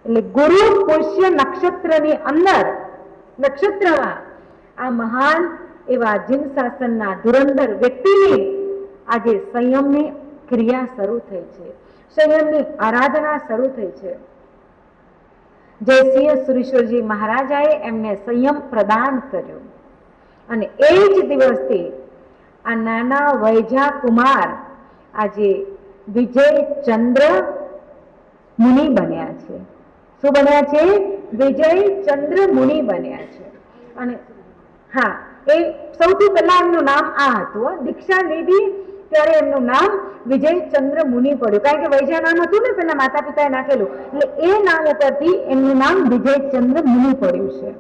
એટલે ગુરુ પુષ્ય નક્ષત્રની અંદર નક્ષત્રમાં આ મહાન એવા જીન શાસનના ધુરંધર વ્યક્તિની આજે સંયમની ક્રિયા શરૂ થઈ છે, સંયમની આરાધના શરૂ થઈ છે. જયસિંહ સુરેશ્વરજી મહારાજાએ એમને સંયમ પ્રદાન કર્યો અને એ જ દિવસથી આ નાના વૈજા કુમાર આજે વિજયચંદ્ર મુનિ બન્યા છે. શું બન્યા છે? વિજયચંદ્ર મુનિ બન્યા છે. અને હા, એ સૌથી પહેલા એમનું નામ આ હતું. દીક્ષા લીધી ત્યારે એમનું નામ વિજયચંદ્ર મુનિ પડ્યું, કારણ કે વૈજા નામ હતું ને પેલા માતા પિતાએ નાખેલું, એટલે એ નામ ઉપરથી એમનું નામ વિજયચંદ્ર મુનિ પડ્યું છે.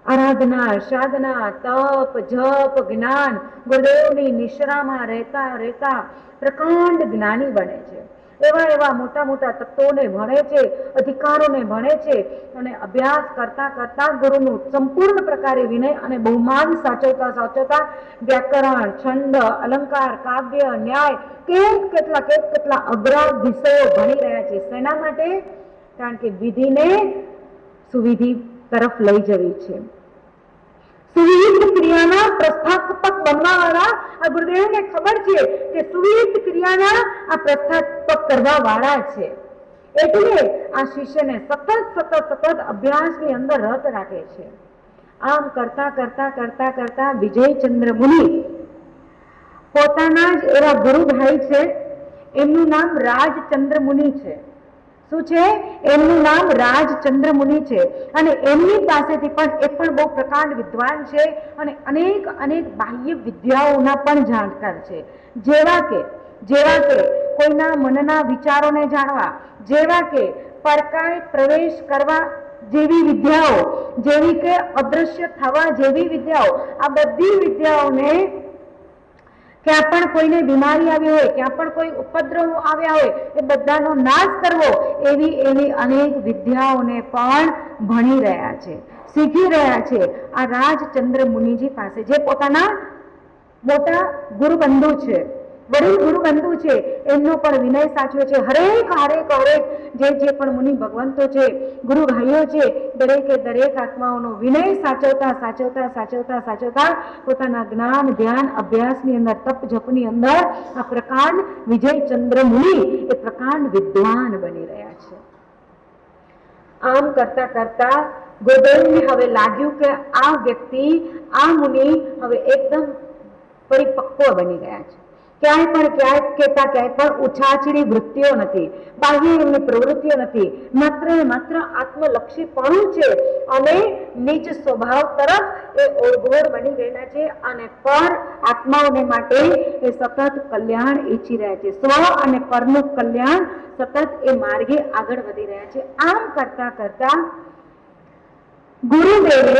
આરાધના, સાધના, તપ, જપ, જ્ઞાન, ગુરુદેવની નિશ્રામાં રહેતા રહેતા પ્રકાંડ જ્ઞાની બને છે. એવા એવા મોટા મોટા તત્વોને ભણે છે, અધિકારોને ભણે છે અને અભ્યાસ કરતા કરતા ગુરુનું સંપૂર્ણ પ્રકારે વિનય અને બહુમાન સાચવતા સાચવતા વ્યાકરણ, છંદ, અલંકાર, કાવ્ય, ન્યાય કેટલા અઘરા વિષયો ભણી રહ્યા છે. શેના માટે? કારણ કે વિધિને સુવિધિ તરફ લઈ જવી છે. સુવિહિત ક્રિયાના પ્રસ્થાપક બનવાવાળા આ ગુરુદેવને ખબર છે કે સુવિહિત ક્રિયાના આ પ્રસ્થાપક કરવા વાળા છે. એટલે આ શિષ્યને સતત અભ્યાસની અંદર રત રાખે છે. આમ કરતા કરતા કરતા કરતા વિજયચંદ્ર મુનિ પોતાના જ એવા ગુરુભાઈ છે, એમનું નામ રાજચંદ્ર મુનિ છે. શું છે? એમનું નામ રાજચંદ્ર મુનિ છે. અને એમની પાસેથી પણ એ પણ બહુ પ્રકાંડ વિદ્વાન છે અને અનેક બાહ્ય વિદ્યાઓના પણ જાણકાર છે. જેવા કે કોઈના મનના વિચારોને જાણવા, જેવા કે પરકાય પ્રવેશ કરવા જેવી વિદ્યાઓ, જેવી કે અદ્રશ્ય થવા જેવી વિદ્યાઓ, આ બધી વિદ્યાઓને ક્યાં પણ કોઈને બીમારી આવી હોય, ક્યાં પણ કોઈ ઉપદ્રવ આવ્યા હોય, એ બધાનો નાશ કરવો એવી અનેક વિદ્યાઓને પણ ભણી રહ્યા છે, શીખી રહ્યા છે આ રાજચંદ્ર મુનિજી પાસે, જે પોતાના મોટા ગુરુબંધુ છે, વડીલ ગુરુબંધુ છે. એમનો પણ વિનય સાચવે છે. હરેક જે પણ મુનિ ભગવંતો છે, ગુરુ ભાઈઓ છે, દરેક આત્માઓનો વિનય સાચવતા પોતાના જ્ઞાન, ધ્યાન, અભ્યાસની અંદર, તપ જપની અંદર આ પ્રકાંડ વિજયચંદ્ર મુનિ એ પ્રકાંડ વિદ્વાન બની રહ્યા છે. આમ કરતા કરતા ગુરુદેવને હવે લાગ્યું કે આ વ્યક્તિ, આ મુનિ હવે એકદમ પરિપક્વ બની ગયા છે. ક્યાંય પણ ઉછાચરી વૃત્તિઓ નથી, બાહ્ય એમની પ્રવૃત્તિઓ નથી, માત્ર આત્મલક્ષીપણું છે અને નીચ સ્વભાવ તરફ એ ઓળઘોળ બની ગયેલા છે અને પર આત્માઓને માટે એ સતત કલ્યાણ ઈચ્છી રહ્યા છે. સ્વ અને પરનું કલ્યાણ સતત એ માર્ગે આગળ વધી રહ્યા છે. આમ કરતા કરતા ગુરુદેવે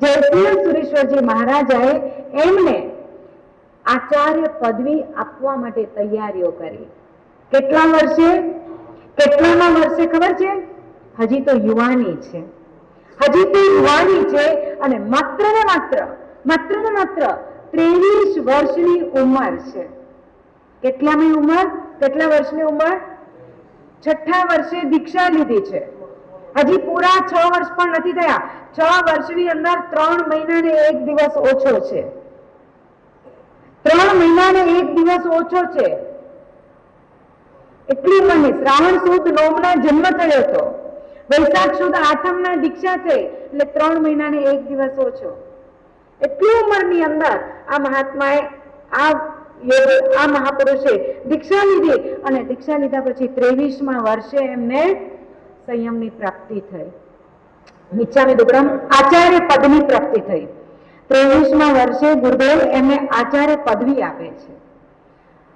જયસિંહ સુરેશ્વરજી મહારાજાએ એમને આચાર્ય પદવી આપવા માટે તૈયારીઓ કરી. કેટલામાં વર્ષે ખબર છે? હજી તો યુવાની છે અને માત્ર ને માત્ર 23 વર્ષની ઉંમર છે. કેટલા વર્ષની ઉંમર? 6થા વર્ષે દીક્ષા લીધી છે. હજી પૂરા 6 વર્ષ પણ નથી થયા. 6 વર્ષની અંદર 3 મહિના ને 1 દિવસ ઓછો છે. 3 મહિના ને 1 દિવસ ઓછો છે. એટલી ઉંમરની. શ્રાવણ સુદ નોમના જન્મ થયો હતો, વૈશાખ સુદ આઠમના દીક્ષા થઈ, એટલે 3 મહિના ને 1 દિવસ ઓછો. એટલી ઉંમરની અંદર આ મહાત્માએ આ મહાપુરુષે દીક્ષા લીધી અને દીક્ષા લીધા પછી 23મા વર્ષે એમને સંયમની પ્રાપ્તિ થઈ. મિચ્છામિ દુક્કડમ આચાર્ય પદની પ્રાપ્તિ થઈ. 23મા વર્ષે ગુરુદેવ એમને આચાર્ય પદવી આપે છે.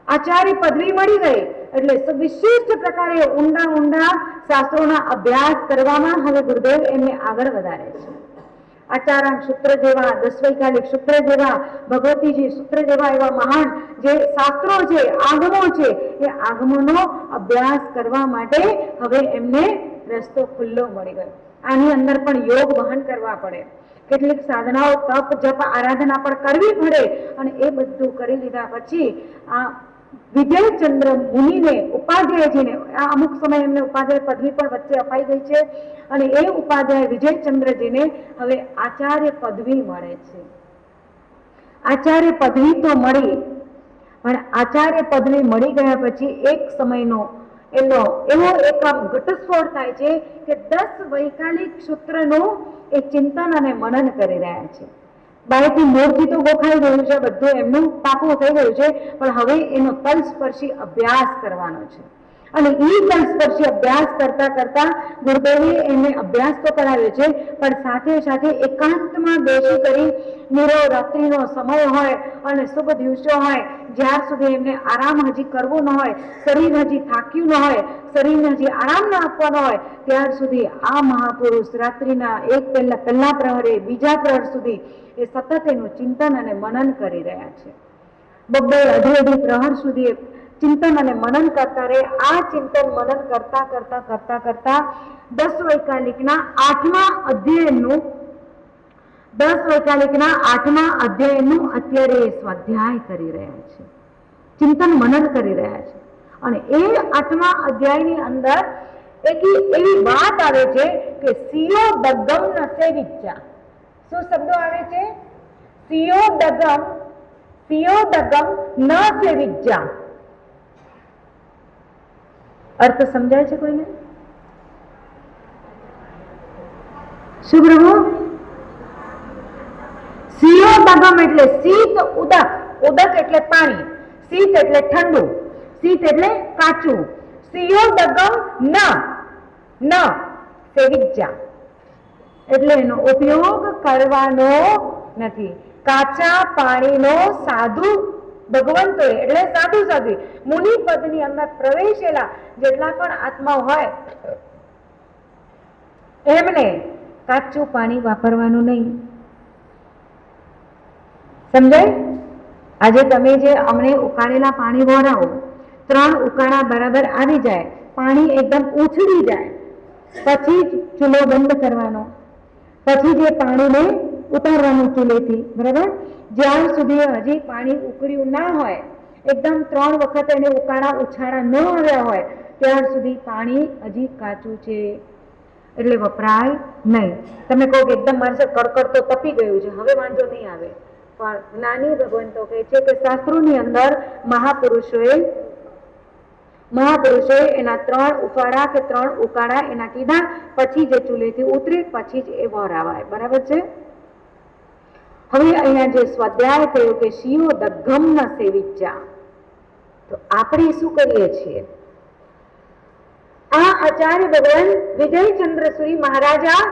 આચાર્ય પદવી મળી ગઈ એટલે વિશિષ્ટ પ્રકારે ઊંડા શાસ્ત્રોના અભ્યાસ કરવામાં હવે ગુરુદેવ એમને આગળ વધારે છે. આચારામ સૂત્ર જેવા, દસવૈકાલિક સૂત્ર જેવા, ભગવતીજી સૂત્ર જેવા એવા મહાન જે શાસ્ત્રો છે, આગમો છે, એ આગમોનો અભ્યાસ કરવા માટે હવે એમને રસ્તો ખુલ્લો મળી ગયો. આની અંદર પણ યોગ વહન કરવા પડે, કેટલીક સાધનાઓ, તપ, જપ, આરાધના પણ કરવી પડે. અને એ બધું કરી લીધા પછી આ વિજયચંદ્ર મુનિને, ઉપાધ્યાયજીને, આ અમુક સમય એમને ઉપાધ્યાય પદવી પણ વચ્ચે અપાઈ ગઈ છે, અને એ ઉપાધ્યાય વિજયચંદ્રજીને હવે આચાર્ય પદવી મળે છે. આચાર્ય પદવી તો મળી, પણ આચાર્ય પદવી મળી ગયા પછી એક સમયનો એમનો એવો એક ઘટસ્ફોટ થાય છે કે 10 વૈકાલિક સૂત્રનું એ ચિંતન અને મનન કરી રહ્યા છે. બાળકની મૂળથી તો ગોખાઈ ગયું છે, બધું એમનું પાકું થઈ ગયું છે, પણ હવે એનો તલસ્પર્શી અભ્યાસ કરવાનો છે. અને એ તલસ્પર્શી અભ્યાસ કરતા કરતા ગુરુદેવે એને અભ્યાસ તો કરાવ્યો છે, પણ સાથે સાથે એકાંતમાં બેસી કરી નીરો રાત્રિનો સમય હોય અને શુભ દિવસો હોય, જ્યાર સુધી એમને આરામ હજી કરવો ન હોય, શરીર હજી થાક્યું ન હોય, શરીરને હજી આરામ ન આપવાનો હોય, ત્યાર સુધી આ મહાપુરુષ રાત્રિના પહેલા પ્રહરે બીજા પ્રહર સુધી એ સતત એનું ચિંતન અને મનન કરી રહ્યા છે. બબ્બે અઢી પ્રહર સુધી ચિંતન અને મનન કરતા રહે. આ ચિંતન મનન કરતા કરતા કરતા કરતા 10 વૈકાલિકના 8મા અધ્યાયનું અત્યારે સ્વાધ્યાય કરી રહ્યા છે, ચિંતન મનન કરી રહ્યા છે. અને એ 8મા અધ્યાયની અંદર એક એવી વાત આવે છે કે સિયો દગમ ન સેવિચ્યા. શું શબ્દો આવે છે? સિયો દગમ ન સેવિચ્યા. અર્થ સમજાય છે કોઈને? શું પ્રભુ? સિયો દગમ એટલે શીત, ઉદક, ઉદક એટલે પાણી, શીત એટલે ઠંડુ, શીત એટલે કાચું. સિયો દગમ ન સેવિચ્યા એટલે એનો ઉપયોગ કરવાનો નથી. કાચા પાણીનો સાધુ ભગવંતો એટલે સાધુ સાધ્વી મુનિ પદની અંદર પ્રવેશેલા જેટલા પણ આત્માઓ હોય એમને કાચું પાણી વાપરવાનું નહીં. સમજાય? આજે તમે જે અમને ઉકાળેલા પાણી વરાવો, 3 ઉકાળા બરાબર આવી જાય, પાણી એકદમ ઉછળી જાય, પછી જ ચૂલો બંધ કરવાનો, પછી જે પાણીને ઉતારવાનું ચૂલેથી, બરાબર? જ્યાં સુધી હજી પાણી ઉકળ્યું ના હોય, એકદમ 3 વખત એને ઉકાળા ઉછાળા ન આવ્યા હોય, ત્યાર સુધી પાણી હજી કાચું છે એટલે વપરાય નહીં. તમે કહો કે એકદમ માણસે કડકડ તો તપી ગયું છે, હવે વાંધો નહીં આવે, પણ જ્ઞાની ભગવંતો કહે છે કે શાસ્ત્રોની અંદર મહાપુરુષોએ એના 3 ઉફાળા કે 3 ઉકાળા એના કીધા, પછી જે ચૂલેથી ઉતરે પછી જ એ વરાવાય. બરાબર છે? હવે અહીંયા જે સ્વાધ્યાય થયો કે શિયો દગમ ન સેવિચ્યા, તો આપણે શું કરીએ છીએ? આ આચાર્ય ભગવાન વિજયચંદ્ર સુરી મહારાજા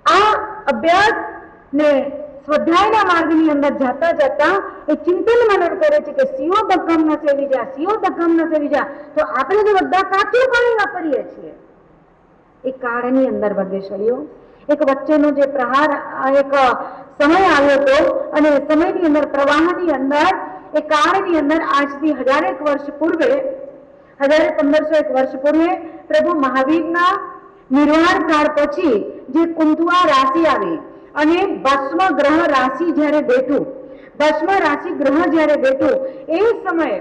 આ અભ્યાસ ને સ્વાધ્યાયના માર્ગની અંદર જતા જતા એ ચિંતન મનન કરે છે કે સિયો દગમ ન સેવિજા, સિયો દગમ ન સેવિજા. તો આપણે તો બધા કાચું પાણી વાપરીએ છીએ. એ કાળની અંદર વગેશળીઓ એક વચ્ચેનો જે પ્રહાર, એક સમય આવ્યો હતો, અને સમયની અંદર પ્રવાહની અંદર એ કાળની અંદર આજથી 1000 વર્ષ પૂર્વે, 1501 વર્ષ પૂર્વે પ્રભુ મહાવીરના નિર્વાણ કાળ પછી જે કુંતવા રાશિ આવી અને ભસ્મ ગ્રહ રાશિ જ્યારે બેઠું, ભસ્મ રાશિ ગ્રહ જ્યારે બેઠું, એ સમયે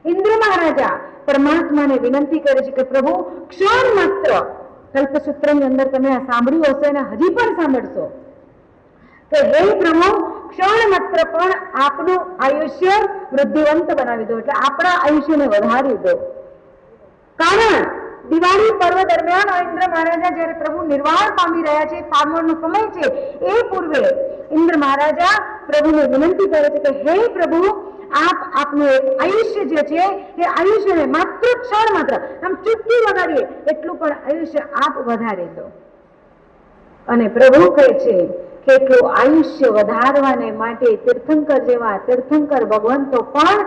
ઇન્દ્ર મહારાજા પરમાત્માને વિનંતી કરે છે કે પ્રભુ ક્ષણ માત્ર, કલ્પસૂત્રની અંદર તમે આ સાંભળ્યું હશે અને હજી પણ સાંભળશો કે હે પ્રભુ ક્ષણ માત્ર પણ આપનું આયુષ્ય વૃદ્ધિવંત બનાવી દો, એટલે આપણા આયુષ્યને વધારી દો. કારણ દિવાળી પર્વ દરમિયાન ઇન્દ્ર મહારાજા જ્યારે પ્રભુ નિર્વાણ પામી રહ્યા છે, પામવાનો સમય છે, એ પૂર્વે ઇન્દ્ર મહારાજા પ્રભુને વિનંતી કરે છે કે હે પ્રભુ આપનું એક આયુષ્ય જે છે એ આયુષ્યને માત્ર ક્ષણ માત્ર આમ ચૂટકી વગાડીએ એટલું પણ આયુષ્ય આપ વધારી દો. અને પ્રભુ કહે છે કે એટલું આયુષ્ય વધારવાને માટે તીર્થંકર જેવા તીર્થંકર ભગવંતો પણ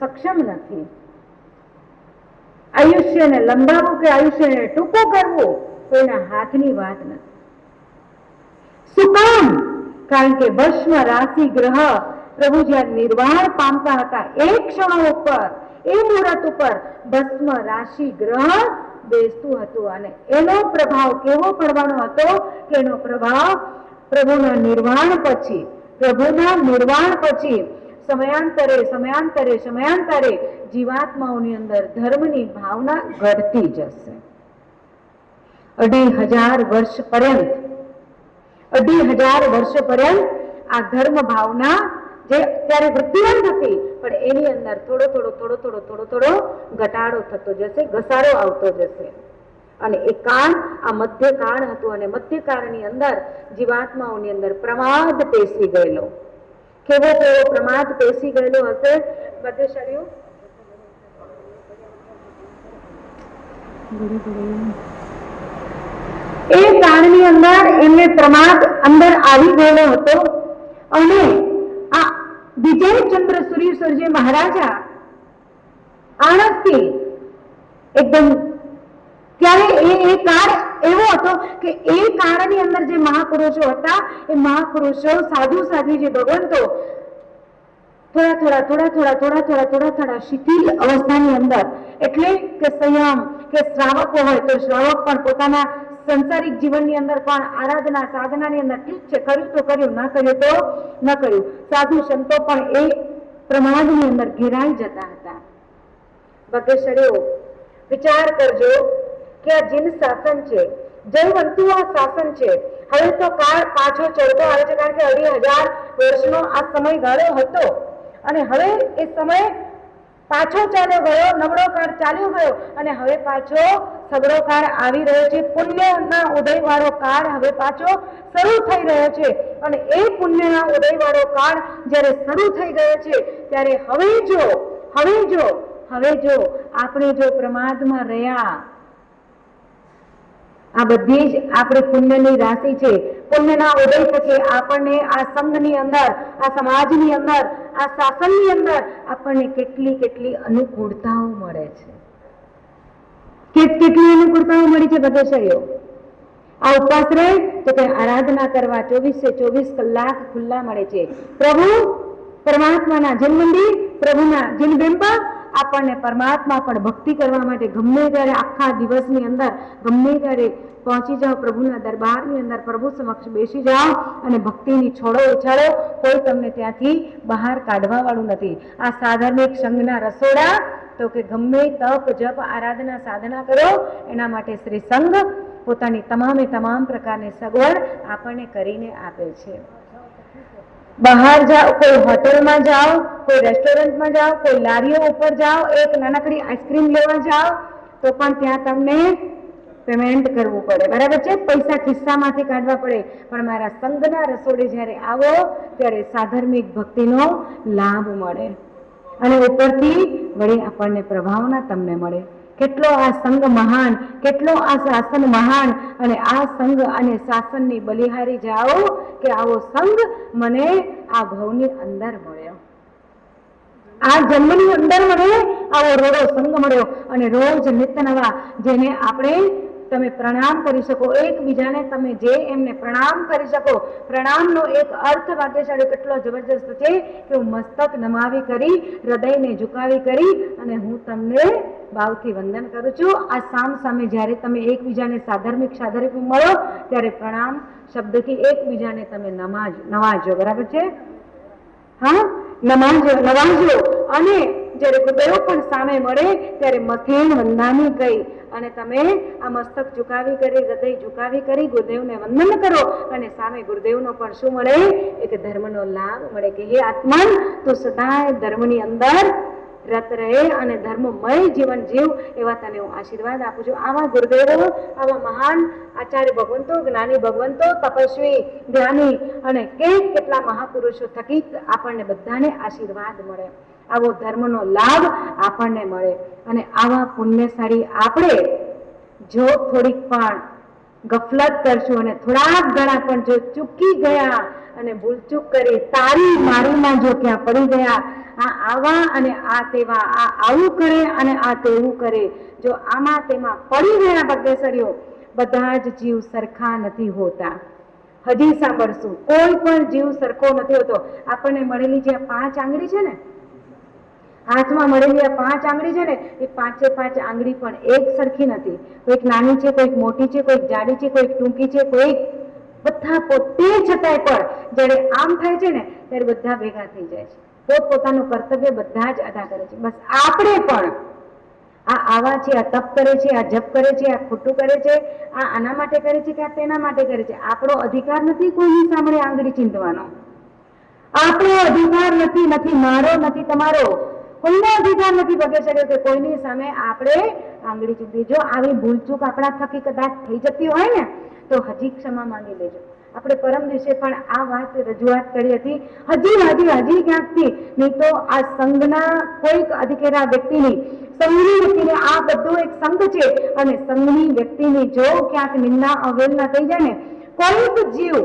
સક્ષમ નથી. આયુષ્યને લંબાવવું કે આયુષ્યને ટૂંકું કરવું કોઈના હાથની વાત નથી. શું કામ? કારણ કે ભસ્મ રાશિ ગ્રહ પ્રભુ જ્યાં નિર્વાણ પામતા હતા એ ક્ષણો ઉપર, એ મુહૂર્ત ઉપર ભસ્મ રાશિ ગ્રહ બેસતું હતું અને એનો પ્રભાવ કેવો પડવાનો હતો કે એનો પ્રભાવ પ્રભુના નિર્વાણ પછી સમયાંતરે જીવાત્માઓની અંદર ધર્મની ભાવના ઘટતી જશે. 2500 વર્ષ પર્યંત આ ધર્મ ભાવના જે ત્યારે વૃદ્ધિવંત હતી પણ એની અંદર થોડો ઘટાડો થતો જશે, ઘસારો આવતો જશે. અને એ કાળ આ મધ્યકાળ હતું અને મધ્યકાળની અંદર જીવાત્માઓની અંદર પ્રમાદ પેસી ગયેલો. કેવો પ્રમાદ પેસી ગયેલો હશે મધ્યશાળીઓ? એ કાળની અંદર એમને પ્રમાદ અંદર આવી ગયેલો હતો અને આ વિજયચંદ્ર સૂર્યજી મહારાજા આણંદથી એકદમ ત્યારે એ કાળ એવો હતો કે એ કાળની અંદર જે મહાપુરુષો હતા એ મહાપુરુષો સાધુ સાધ્વી જે ભગવંતો થોડા શિથિલ અવસ્થાની અંદર, એટલે કે સંયમ કે શ્રાવકો હોય તો શ્રાવક પણ પોતાના સંસારિક જીવનની અંદર પણ આરાધના સાધનાની અંદર ઠીક છે, કર્યું તો કર્યું, ના કર્યું તો ન કર્યું. સાધુ સંતો પણ એ પ્રમાદની અંદર ઘેરાઈ જતા હતા. ભાગ્યશાળીઓ વિચાર કરજો કે આ જીન શાસન છે, જયવંતુ આ શાસન છે. હવે તો કાળ પાછો ચડતો આવે છે કારણ કે 2500 વર્ષનો આ સમયગાળો હતો અને હવે એ સમય પાછો ચાલ્યો ગયો, નબળો કાળ ચાલ્યો ગયો અને હવે પાછો સબળો કાળ આવી રહ્યો છે. પુણ્યના ઉદયવાળો કાળ હવે પાછો શરૂ થઈ રહ્યો છે અને એ પુણ્યના ઉદયવાળો કાળ જ્યારે શરૂ થઈ ગયો છે ત્યારે હવે જો આપણે જો પ્રમાદમાં રહ્યા, આ બધી જ આપણી પુણ્યની રાશિ છે. પુણ્યના ઉદય થકી આપણને આ સંઘની અંદર, આ સમાજની અંદર, આ શાસનની અંદર આપણને કેટલી અનુકૂળતાઓ મળે છે. કેટલી અનુકૂળતાઓ મળી છે ભાગ્યશાળીઓ? આ ઉપવાસ રહે તો તે આરાધના કરવા 24 કલાક ખુલ્લા મળે છે. પ્રભુ પરમાત્માના જન મંદિર, પ્રભુના જન બિંબ આપણને પરમાત્મા પણ ભક્તિ કરવા માટે ગમે ત્યારે આખા દિવસની અંદર ગમે ત્યારે પહોંચી જાઓ, પ્રભુના દરબારની અંદર પ્રભુ સમક્ષ બેસી જાઓ અને ભક્તિની છોડો ઉછાળો. કોઈ તમને ત્યાંથી બહાર કાઢવા વાળું નથી. આ સાધાર્મિક સંઘના રસોડા તો કે ગમે તપ જપ આરાધના સાધના કરો એના માટે શ્રી સંઘ પોતાની તમામ પ્રકારની સગવડ આપણને કરીને આપે છે. બહાર જાઓ, કોઈ હોટેલમાં જાઓ, કોઈ રેસ્ટોરન્ટમાં જાઓ, કોઈ લારીઓ ઉપર જાઓ, એક નાનકડી આઈસ્ક્રીમ લેવા જાઓ તો પણ ત્યાં તમને પેમેન્ટ કરવું પડે, બરાબર છે? પૈસા ખિસ્સામાંથી કાઢવા પડે. પણ મારા સંઘના રસોડે જ્યારે આવો ત્યારે સાધર્મિક ભક્તિનો લાભ મળે અને ઉપરથી વળી આપણને પ્રભાવના તમને મળે. કેટલો આ સંઘ મહાન, કેટલો આ શાસન મહાન અને આ સંઘ અને શાસનની બલિહારી જાઓ કે આવો સંઘ મને આ ભવની અંદર મળ્યો, આ જન્મની અંદર મને આવો રોડો સંઘ મળ્યો અને રોજ નિત્ય નવા જેને આપણે તમે પ્રણામ કરી શકો, એકબીજાને તમે જે એમને પ્રણામ કરી શકો. પ્રણામનો એક અર્થ ભાગ્યશાળી કેટલો જબરજસ્ત છે કે હું મસ્તક નમાવી કરી, હૃદયને ઝુકાવી કરી અને હું તમને ભાવથી વંદન કરું છું. આ સામે જ્યારે તમે એકબીજાને સાધર્મિક મળો ત્યારે પ્રણામ શબ્દથી એકબીજાને તમે નવાજો, બરાબર છે? હા, નવાજો. અને જ્યારે ગુરુદેવ પણ સામે મળે ત્યારે મથેણ વંદાની કહી અને તમે આ મસ્તક ઝુકાવી કરી, હૃદય ઝુકાવી કરી ગુરુદેવને વંદન કરો અને સામે ગુરુદેવનો પણ શું મળે? એક ધર્મનો લાભ મળે કે હે આત્મન તું સદાય ધર્મની અંદર રત રહે અને ધર્મમય જીવન જીવ, એવા તને હું આશીર્વાદ આપું છું. આવા ગુરુદેવો, આવા મહાન આચાર્ય ભગવંતો, જ્ઞાની ભગવંતો, તપસ્વી જ્ઞાની અને કેટલા મહાપુરુષો થકી આપણને બધાને આશીર્વાદ મળે, આવો ધર્મનો લાભ આપણને મળે. અને આવા પુણ્યશાળી આપણે જો થોડીક પણ ગફલત કરશું અને થોડાક ઘણા પણ જો ચૂકી ગયા અને ભૂલચૂક કરી તારી મારીમાં જો ક્યાં પડી ગયા, આવા અને આ તેવા, આ આવું કરે અને આ તેવું કરે, જો આમાં તેમાં પડી ગયા ભાગ્યશાળીઓ, બધા જ જીવ સરખા નથી હોતા. હજી સાંભળશું, કોઈ પણ જીવ સરખો નથી હોતો. આપણને મળેલી જે 5 આંગળી છે ને, હાથમાં મળેલી આ 5 આંગળી છે ને, એ 5 આંગળી પણ એક સરખી નથી. કોઈક નાની છે, કોઈક મોટી છે, કોઈક જાડી છે, કોઈક ટૂંકી છે, કોઈક બધા પોતે છતાંય પણ જ્યારે આમ થાય છે ને ત્યારે બધા ભેગા થઈ જાય છે. પોતપોતાનું કર્તવ્ય બધા જ અદા કરે છે. બસ આપણે પણ આવા છે, આ તપ કરે છે, આ જપ કરે છે, આ ખોટું કરે છે, આ આના માટે કરે છે કે આ તેના માટે કરે છે. આપણો અધિકાર નથી કોઈની સામે આંગળી ચીંધવાનો. આપણો અધિકાર નથી, નથી મારો, નથી તમારો, કોઈનો અધિકાર નથી ભાગ્યશાળી કે કોઈની સામે આપણે આંગળી ચીંધી. જો આવી ભૂલચૂક આપણા થકી કદાચ થઈ જતી હોય ને તો હજી ક્ષમા માંગી લેજો. આપણે પરમ દિવસે પણ આ વાત રજૂઆત કરી હતી. હજી ક્યાંકથી નહીં તો આ સંઘના કોઈક અધિકારા વ્યક્તિની, સંઘની વ્યક્તિને, આ બધો એક સંઘ છે અને સંઘની વ્યક્તિની જો ક્યાંક નિંદા અવહેલના થઈ જાય ને, કોઈક જીવ,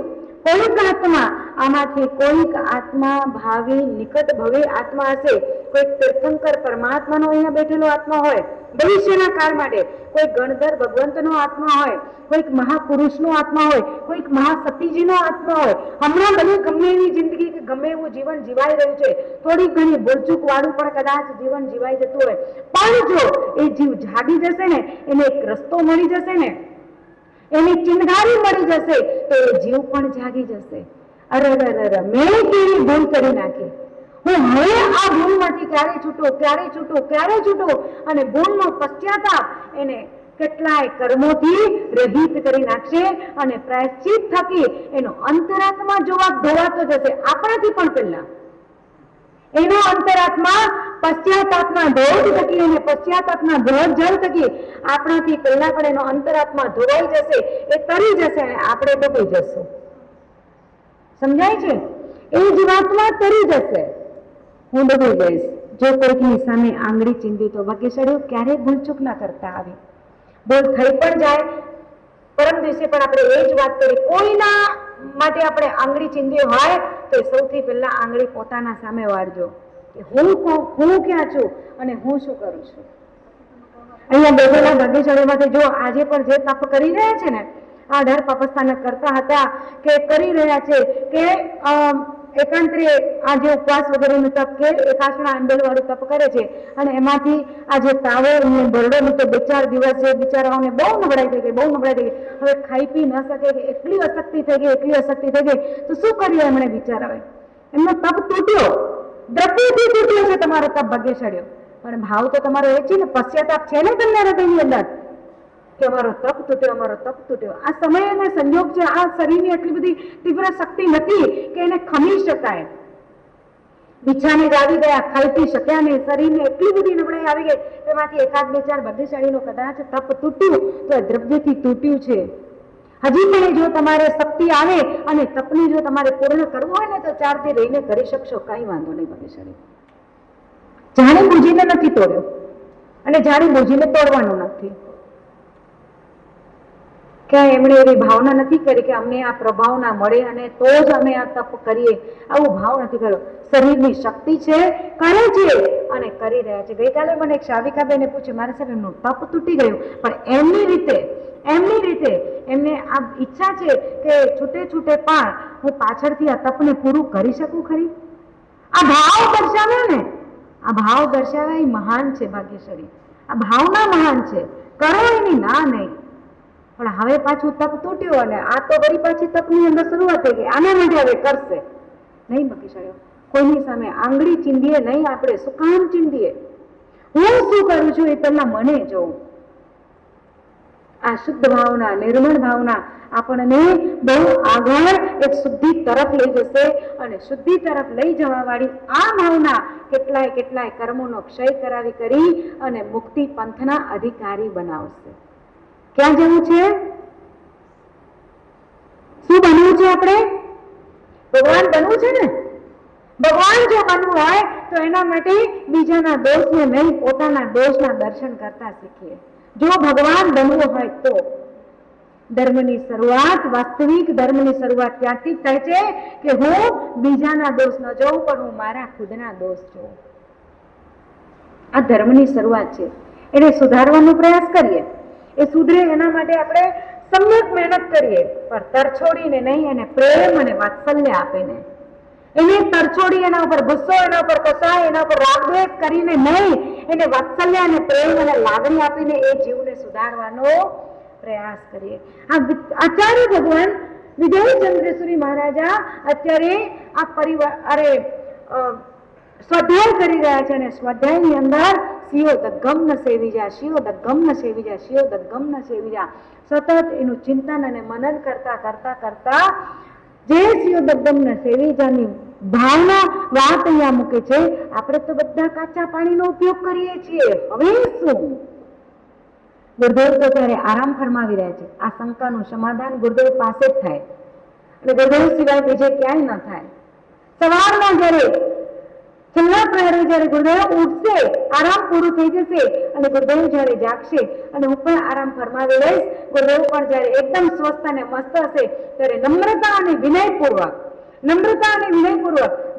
કોઈક આત્મા, આમાંથી કોઈક આત્મા ભાવિ નિકટ ભવે આત્મા હશે, કોઈક તીર્થંકર પરમાત્માનો અહીંયા બેઠેલો આત્મા હોય ભવિષ્યના કાળ માટે, કોઈ ગણધર ભગવંતનો આત્મા હોય, કોઈક મહાપુરુષનો આત્મા હોય, કોઈક મહાસતીજીનો આત્મા હોય, હમણાં ભલે ગમે એવી જિંદગી કે ગમે એવું જીવન જીવાઈ રહ્યું છે, થોડી ઘણી ભૂલચૂક વાળું પણ કદાચ જીવન જીવાઈ જતું હોય, પણ જો એ જીવ જાગી જશે ને, એને એક રસ્તો મળી જશે ને, એની ચિંગારી મળી જશે તો એ જીવ પણ જાગી જશે. અરે મેં કેવી ભૂલ કરી નાખી, હું હવે આ ભૂલમાંથી ક્યારે છૂટું અને ભૂલનો પશ્ચાતાપ એને કેટલાય કર્મોથી રહિત કરી નાખશે અને પ્રાયશ્ચિત થકી એનો અંતરાત્મા ધોવાતો જશે. આપણાથી પણ પહેલા એનો અંતરાત્મા પશ્ચાતાપના ધોધ થકી અને પશ્ચાતાપના જળ થકી આપણાથી પહેલા પણ એનો અંતરાત્મા ધોવાઈ જશે, એ તરી જશે અને આપણે ડૂબી જશું. સમજાય છે? એ જીવાત્મા તરી જશે, હું ડૂબી જઈશ. જો કોઈકની સામે આંગળી ચીંધી તો ભાગ્યશાળીઓ ક્યારેય ભૂલચૂક ના કરતા આવે. ભૂલ થઈ પણ જાય. પરમ દિવસે પણ આપણે એ જ વાત કરી, કોઈના માટે આપણે આંગળી ચીંધી હોય તો સૌથી પહેલા આંગળી પોતાના સામે વાળજો કે હું ક્યાં છું અને હું શું કરું છું. અહીંયા બેઠેલા ભાગ્યશાળીમાંથી જો આજે પણ જે તપ કરી રહ્યા છે ને, આ 18 પાપસ્થાન કરતા હતા કે કરી રહ્યા છે કે એકાંતરે આ જે ઉપવાસ વગેરેનું તપ કે એકાસણા આંબેલ વાળું તપ કરે છે અને એમાંથી આ જે તાવો અને બરડો તો 2-4 દિવસ છે, બિચારાઓને બહુ નબળાઈ થઈ ગઈ. હવે ખાઈ પી ન શકે, એટલી અશક્તિ થઈ ગઈ તો શું કર્યું એમણે બિચારાઓએ? એમનો તપ તૂટ્યો, દ્રવ્યથી તૂટ્યો છે તમારો તપ ભાગ્યશાળીઓ. પણ ભાવ તો તમારો એ છે ને, પશ્ચાતાપ છે ને તમને હૃદયની અંદર કે અમારો તપ તૂટ્યો. આ સમય અને સંજોગ છે, આ શરીરની એટલી બધી તીવ્ર શક્તિ નથી કે એને ખમી શકાય. બિછાને જ આવી ગયા, ખાઈ પી શક્યા નહીં, શરીરને એટલી બધી નબળાઈ આવી ગઈ. તેમાંથી 1-2-4 ભાગ્યશાળીનો કદાચ તપ તૂટ્યું તો આ દ્રવ્યથી તૂટ્યું છે. હજી પણ જો તમારે શક્તિ આવે અને તપને જો તમારે પૂર્ણ કરવું હોય ને તો 4 દી રહીને કરી શકશો, કઈ વાંધો નહીં ભાગ્યશાળી. જાણી બુજીને નથી તોડ્યો અને જાણી બુજીને તોડવાનું નથી. ક્યાંય એમણે એવી ભાવના નથી કરી કે અમને આ પ્રભાવ ના મળે અને તો જ અમે આ તપ કરીએ, આવો ભાવ નથી કર્યો. શરીરની શક્તિ છે, કરે છે અને કરી રહ્યા છે. ગઈકાલે મને એક શાવિકાબેને પૂછ્યું, મારા શરીરનું તપ તૂટી ગયું, પણ એમની રીતે એમને આ ઈચ્છા છે કે છૂટે પણ હું પાછળથી આ તપને પૂરું કરી શકું ખરી. આ ભાવ દર્શાવે એ મહાન છે ભાગ્યશાળી. આ ભાવના મહાન છે, કરો એની ના નહીં. પણ હવે પાછું તપ તૂટ્યું અને આ તો વળી પાછી તપની અંદર શરૂઆત થઈ ગઈ. આના માટે હવે કરશે નહીં ભાગ્યશાળીઓ. કોઈની સામે આંગળી ચીંધીએ નહીં. આપણે શું કામ ચીંધીએ? હું શું કરું છું એ પહેલા મને જોઉં. આ શુદ્ધ ભાવના, નિર્મળ ભાવના આપણને બહુ આગળ એક શુદ્ધિ તરફ લઈ જશે અને શુદ્ધિ તરફ લઈ જવા વાળી આ ભાવના કેટલાય કર્મોનો ક્ષય કરી અને મુક્તિ પંથના અધિકારી બનાવશે. ક્યાં જવું છે? શું બનવું છે? આપણે ભગવાન બનવું છે ને. ભગવાન જો બનવું હોય તો એના માટે બીજાના દોષને નહીં, પોતાના દોષના દર્શન કરતા શીખીએ. જો ભગવાન બનવું હોય તો ધર્મની શરૂઆત, વાસ્તવિક ધર્મની શરૂઆત ત્યાંથી જ થાય છે કે હું બીજાના દોષ ન જોઉં પણ હું મારા ખુદના દોષ જોઉં. આ ધર્મની શરૂઆત છે. એને સુધારવાનો પ્રયાસ કરીએ, એ સુધરે એના માટે આપણે સમ્યક મહેનત કરીએ, પણ તરછોડીને નહીં, એને પ્રેમ અને વાત્સલ્ય આપીને, એને તરછોડી એના ઉપર ગુસ્સો, એના ઉપર કસાય, એના ઉપર રાગદ્વેષ કરીને નહીં, એને વાત્સલ્ય અને પ્રેમ અને લાગણી આપીને એ જીવને સુધારવાનો પ્રયાસ કરીએ. આચાર્ય ભગવાન વિજયચંદ્રેશ્વરી મહારાજા અત્યારે આ પરિવાર સ્વાધ્યાય કરી રહ્યા છે, અને સ્વાધ્યાયની અંદર શિયો દગ્ગમ ન સેવી જા, શિયો દગ્ગમ ન સેવી જા, શિયો દગ્ગમ ન સેવી જા, સતત એનું ચિંતન અને મનન કરતા કરતા કરતા જે શિયો દગ્ગમ ન સેવી જાની ભાવના વાત અહીંયા મૂકે છે. આપણે તો બધા કાચા પાણીનો ઉપયોગ કરીએ છીએ, હવે શું? ગુરુદેવ તો ત્યારે આરામ ફરમાવી રહ્યા છે. આ શંકાનું સમાધાન ગુરુદેવ પાસે જ થાય, અને ગુરુદેવ સિવાય બીજે ક્યાંય ન થાય. સવારમાં જ્યારે છેલ્લા પ્રહરે જ્યારે ગુરુદેવ ઉઠશે, આરામ પૂરું થઈ જશે, અને ગુરુદેવ જ્યારે જાગશે અને હું પણ આરામ ફરમાવી લઈશ, ગુરુદેવ પણ જ્યારે એકદમ સ્વસ્થ અને મસ્ત હશે, ત્યારે નમ્રતા અને વિનયપૂર્વક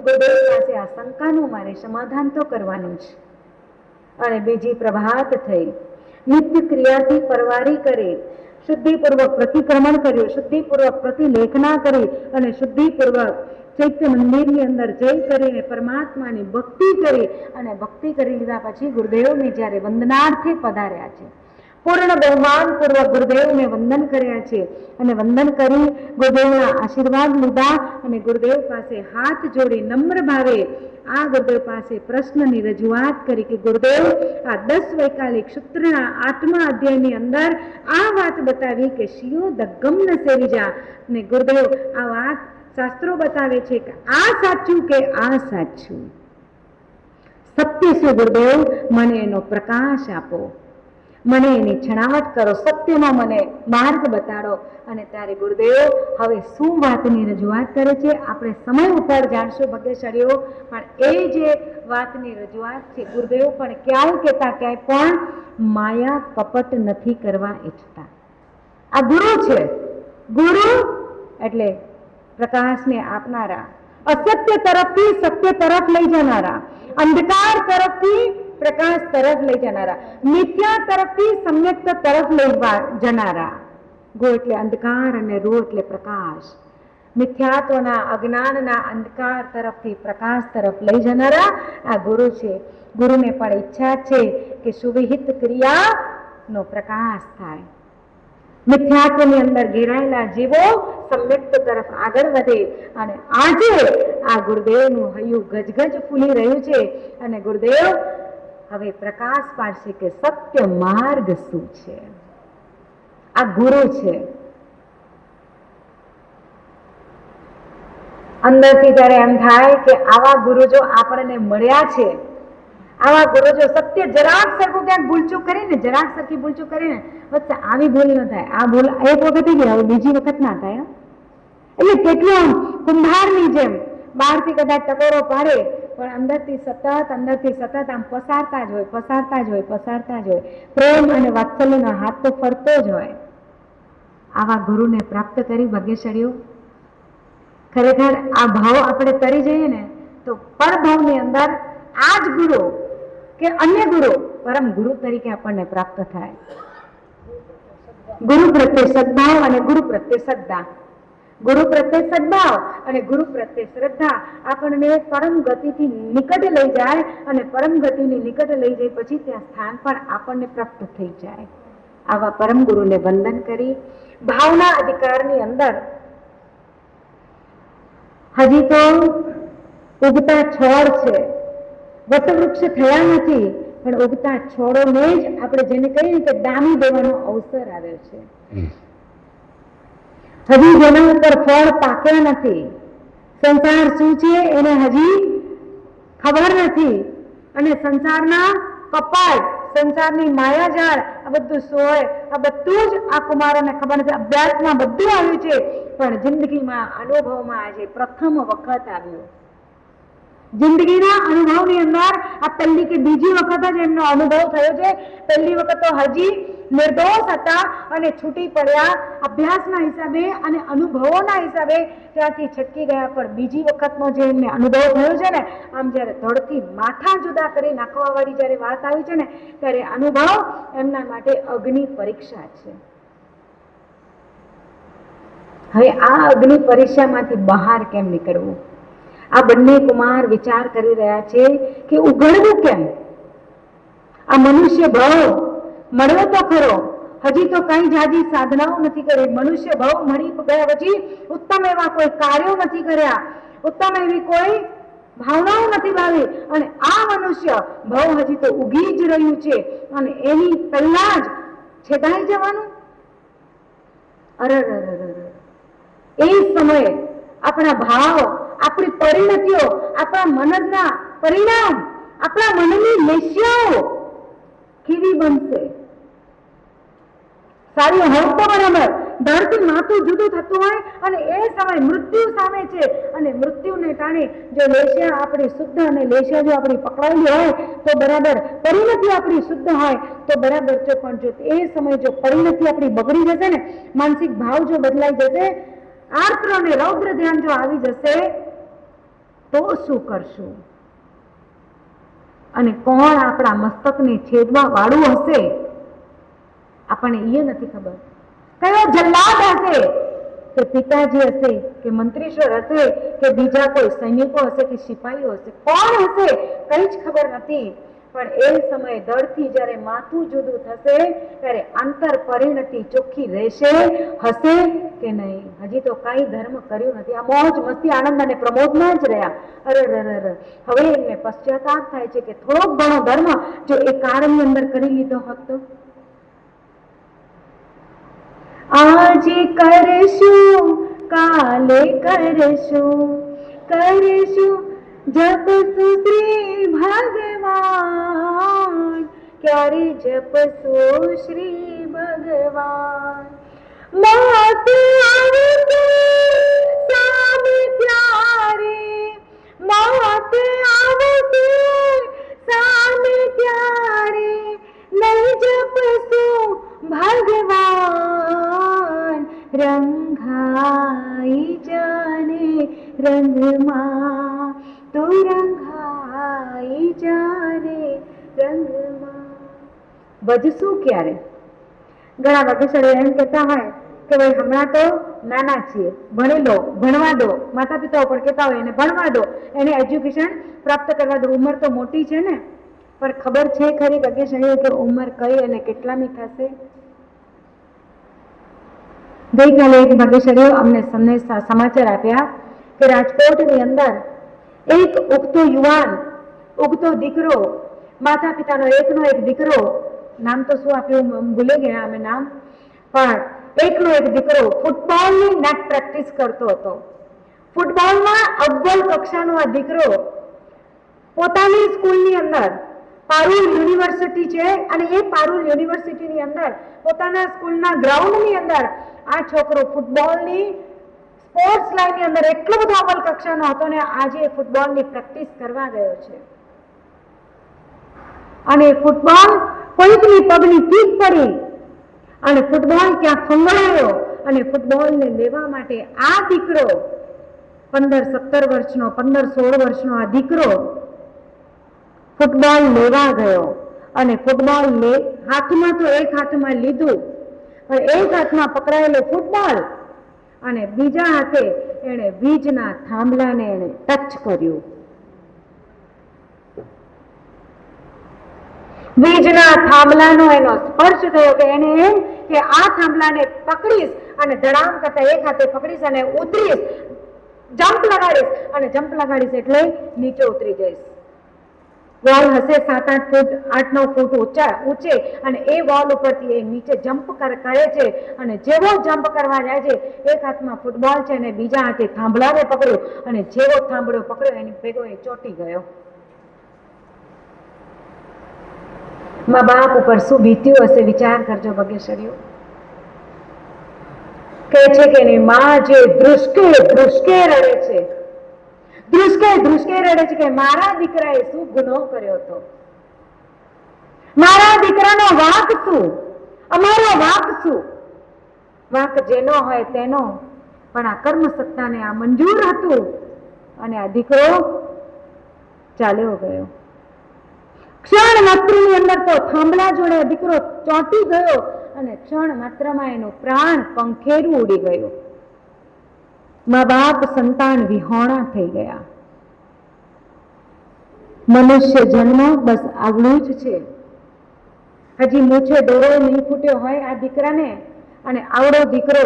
ગુરુદેવ પાસે આ શંકાનું મારે સમાધાન તો કરવાનું છે. અને બીજી પ્રભાત થઈ, નિત્ય ક્રિયાથી પરવારી કરી, શુદ્ધિપૂર્વક પ્રતિક્રમણ કર્યું, શુદ્ધિપૂર્વક પ્રતિલેખના કરી, અને શુદ્ધિપૂર્વક ચૈત્ય મંદિરની અંદર જઈ કરીને પરમાત્માની ભક્તિ કરી, અને ભક્તિ કરી લીધા પછી ગુરુદેવને જ્યારે વંદનાર્થે પધાર્યા છે, પૂર્ણ બહુમાન પૂર્વક ગુરુદેવને વંદન કર્યા છે, અને વંદન કરી ગુરુદેવના આશીર્વાદ લીધા, અને ગુરુદેવ પાસે હાથ જોડી નમ્ર ભાવે આ ગુરુદેવ પાસે પ્રશ્નની રજૂઆત કરી કે ગુરુદેવ, આ 10 વૈકાલિક સૂત્રના 8મા અધ્યાયની અંદર આ વાત બતાવી કે શિયો દગ્ગમ ન સેવી જા, અને ગુરુદેવ આ વાત શાસ્ત્રો બતાવે છે કે આ સાચું કે આ સાચું, સત્ય છે ગુરુદેવ, મને એનો પ્રકાશ આપો, મને એની છણાવટ કરો, સત્યમાં મને માર્ગ બતાડો. અને ત્યારે ગુરુદેવ હવે શું વાતની રજૂઆત કરે છે આપણે સમય ઉપર જાણશું ભાગ્યશાળીઓ, પણ એ જે વાતની રજૂઆત છે, ગુરુદેવ પણ ક્યાંય કહેતા ક્યાંય પણ માયા કપટ નથી કરવા ઈચ્છતા. આ ગુરુ છે, ગુરુ એટલે પ્રકાશને આપનારા, અસત્ય તરફથી સત્ય તરફ લઈ જનારા, અંધકાર તરફથી પ્રકાશ તરફ લઈ જનારા, મિથ્યા તરફથી સમ્યક તરફ લઈ જનારા. ગો એટલે અંધકાર અને રૂ એટલે પ્રકાશ. મિથ્યાત્વના અજ્ઞાનના અંધકાર તરફથી પ્રકાશ તરફ લઈ જનારા આ ગુરુ છે. ગુરુને પણ ઈચ્છા છે કે સુવિહિત ક્રિયાનો પ્રકાશ થાય, મિથ્યાત્વની અંદર ઘેરાયેલા જીવો સમ્યક તરફ આગળ વધે. અને આજે આ ગુરુદેવનું હૈયું ગજગજ ફૂલી રહ્યું છે, અને ગુરુદેવ હવે પ્રકાશ પાડશે કે સત્ય માર્ગ શું છે. આ ગુરુ છે. અંદરથી ત્યારે એમ થાય કે આવા ગુરુ જો આપણને મળ્યા છે, આવા ગુરુ જો સત્ય જરાક સરખું ક્યાંક ભૂલચૂક કરીને, જરાક સરખી ભૂલચૂક કરીને, વચ્ચે આવી ભૂલ ન થાય, આ ભૂલ એક વખત થઈ ગઈ, હવે બીજી વખત ના થાય. એટલે કેટલું આમ કુંભારની જેમ બહારથી કદાચ ટકોરો પાડે, પણ અંદરથી સતત આમ પસારતા જ હોય. પ્રેમ અને વાત્સલ્યનો હાથ તો ફરતો જ હોય. આવા ગુરુને પ્રાપ્ત કરી ભાગ્યશાળીઓ, ખરેખર આ ભાવ આપણે તરી જઈએ ને તો પરભાવની અંદર આ જ ગુરુ કે અન્ય ગુરુ પરમ ગુરુ તરીકે આપણને પ્રાપ્ત થાય. ગુરુ પ્રત્યે સદભાવ અને ગુરુ પ્રત્યે શ્રદ્ધા, ગુરુ પ્રત્યે સદભાવ અને ગુરુ પ્રત્યે શ્રદ્ધા આપણને પરમ ગતિથી નિકટ લઈ જાય, અને પરમ ગતિની નિકટ લઈ જાય પછી ત્યાં સ્થાન પણ આપણને પ્રાપ્ત થઈ જાય. આવા પરમ ગુરુને વંદન કરી ભાવના અધિકારની અંદર હજી તો ઉગતા છોડ છે, વટવૃક્ષ થયા નથી, પણ ઉગતા છોડોને જ આપણે જેને કહીએ કે દામી દેવાનો અવસર આવ્યો છે. હજી જેના ઉપર ફળ પાક્યા નથી, સંસાર શું છે એને હજી ખબર નથી, અને સંસારના કપાટ, સંસારની માયાજાળ, આ બધું શું હોય, આ બધું જ આ કુમારોને ખબર નથી. અભ્યાસમાં બધું આવ્યું છે, પણ જિંદગીમાં અનુભવમાં આજે પ્રથમ વખત આવ્યું. જિંદગીના અનુભવની અંદર આ પહેલી કે બીજી વખત જ એમનો અનુભવ થયો છે. પહેલી વખત તો હજી નિર્દોષ હતા અને છૂટી પડ્યા અભ્યાસના હિસાબે અને અનુભવોના હિસાબે ત્યાંથી છટકી ગયા. પણ બીજી વખતનો જે એમને અનુભવ થયો છે ને, આમ જ્યારે ધડથી માથા જુદા કરી નાખવા વાળી જ્યારે વાત આવી છે ને, ત્યારે અનુભવ એમના માટે અગ્નિ પરીક્ષા છે. હવે આ અગ્નિ પરીક્ષામાંથી બહાર કેમ નીકળવું? આ બંને કુમાર વિચાર કરી રહ્યા છે કે ઉઘડવું કેમ? આ મનુષ્ય ભાવ મળ્યો તો ખરો, હજી તો કઈ જાજી સાધનાઓ નથી કરી. મનુષ્ય ભાવ મળી ગયા પછી ઉત્તમ એવા કોઈ કાર્યો નથી કર્યા, ઉત્તમ એવી કોઈ ભાવનાઓ નથી ભાવી, અને આ મનુષ્ય ભાવ હજી તો ઉગી જ રહ્યું છે અને એની પહેલા જ છેદાઈ જવાનું. અરે એ સમયે આપણા ભાવ, આપણી પરિણતિઓ, આપણા મનના પરિણામ, આપણા મનની નિશ્ચયો કેવી બનશે? સારી હોય તો બરાબર, ધરથી માથું જુદું થતું હોય અને એ સમય મૃત્યુ સામે છે, અને મૃત્યુને કારણે જો લેશિયા આપણી શુદ્ધ અને લેશિયા જો આપણી પકડાયેલી હોય તો બરાબર, પરિણતિ આપણી શુદ્ધ હોય તો બરાબર છે. પણ જો એ સમય જો પરિણતિ આપણી બગડી જશે ને, માનસિક ભાવ જો બદલાઈ જશે, આર્ત્ર અને રૌદ્ર ધ્યાન જો આવી જશે તો શું કરશું? અને કોણ આપણા મસ્તકને છેદવા વાળું હશે આપણને એ નથી ખબર. કયો જલ્લાદ હશે? કે પિતાજી હશે, કે મંત્રીશ્વર હશે, કે બીજા કોઈ સૈનિકો હશે, કે સિપાહીઓ હશે? કોણ હશે કઈ જ ખબર નથી. પણ એ સમયે દળથી જ્યારે માથું જુદું થશે ત્યારે અંતર પરિણતિ ચોખ્ખી રહેશે, હશે કે નહીં? હજી તો કઈ ધર્મ કર્યું નથી, આ મોજ મસ્તી આનંદ અને પ્રમોદમાં જ રહ્યા. અરે હવે એમને પશ્ચાતાપ થાય છે કે થોડોક ઘણો ધર્મ જો એ કાળની અંદર કરી લીધો હોત તો. આજે કરશું કાલે કરશું, કરશું જપશું શ્રી ભગવાન, ક્યારે જપશું શ્રી ભગવાન. મોત આવશે સામે ત્યારે, મોત આવશે સામે ત્યારે, નહીં જપશું ભગવાન, રંગાઈ જાને રંગમાં, તો રંગાઈ જાને રંગમાં. ભજશું ક્યારે? ઘણા વગેશરો એમ કહેતા હોય કે ભાઈ હમણાં તો નાના છીએ, ભણી લો, ભણવા દો. માતા પિતાઓ પણ કહેતા હોય એને ભણવા દો, એને એજ્યુકેશન પ્રાપ્ત કરવા દો, ઉંમર તો મોટી છે ને. પણ ખબર છે ખરી વગેશરો કે ઉંમર કઈ અને કેટલામી થશે? ગઈકાલે એક ભાગ્યશાળીઓ અમને સમાચાર આપ્યા કે રાજકોટની અંદર એક ઉગતો યુવાન, ઉગતો દીકરો, માતા પિતાનો એકનો એક દીકરો, નામ તો શું આપ્યું ભૂલી ગયા અમે નામ, પણ એકનો એક દીકરો ફૂટબોલની નેટ પ્રેક્ટિસ કરતો હતો. ફૂટબોલમાં અવ્વલ કક્ષાનો આ દીકરો પોતાની સ્કૂલની અંદર, પારુલ યુનિવર્સિટી છે, અને એ પારુલ યુનિવર્સિટીની અંદર પોતાના સ્કૂલના ગ્રાઉન્ડની અંદર આ છોકરો ફૂટબોલની સ્પોર્ટ્સ લાઈનની અંદર એટલો બધો અવ્વલ કક્ષાનો હતો ને આજે ફૂટબોલની પ્રેક્ટિસ કરવા ગયો છે. અને ફૂટબોલ કોઈકની પગની ટીપ પડી અને ફૂટબોલ ક્યાં ફંગડાયો, અને ફૂટબોલને લેવા માટે આ દીકરો 15-17 વર્ષનો, 15-16 વર્ષનો આ દીકરો ફૂટબોલ લેવા ગયો. અને ફૂટબોલ હાથમાં તો એક હાથમાં લીધું, પણ એક હાથમાં પકડાયેલો ફૂટબોલ અને બીજા હાથે એને વીજના થાંભલાને એને ટચ કર્યું. વીજના થાંભલાનો એનો સ્પર્શ થયો કે એને એમ કે આ થાંભલાને પકડીશ અને ધડામ કરતા એક હાથે પકડીશ અને ઉતરીશ, જમ્પ લગાડીશ, અને જમ્પ લગાડીશ એટલે નીચે ઉતરી જઈશ. વોલ હશે 7-8 ફૂટ, 8-9 ફૂટ ઊંચે, અને એ વોલ ઉપરથી એ નીચે જમ્પ કરે છે. અને જેવો જમ્પ કરવા જાય છે, એક હાથમાં ફૂટબોલ છે અને બીજા હાથે થાંભલાને પકડ્યો, અને જેવો થાંભલો પકડ્યો એની ભેગો એ ચોંટી ગયો. મા બાપ ઉપર શું બીત્યું હશે વિચાર કરજો વગેશરીઓ. કહે છે કે એની માં જે ધ્રુસકે ધ્રુસકે રડે છે, ધ્રુસકે ધ્રુસકે રડે છે કે મારા દીકરાએ શું ગુનો કર્યો હતો, મારા દીકરાનો વાંક શું, અમારો વાંક શું? વાંક જેનો હોય તેનો, પણ આ કર્મ સત્તાને આ મંજૂર હતું અને આ દીકરો ચાલ્યો ગયો. ક્ષણ માત્રની અંદર તો થાંભલા જોડે દીકરો ચોંટી ગયો અને ક્ષણ માત્રમાં એનું પ્રાણ પંખેરું ઉડી ગયું. મા બાપ સંતાન વિહોણા થઈ ગયા. મનુષ્ય જન્મ બસ આવડું જ છે. હજી મૂછે ડોરો નહીં ફૂટ્યો હોય આ દીકરાને, અને આવડો દીકરો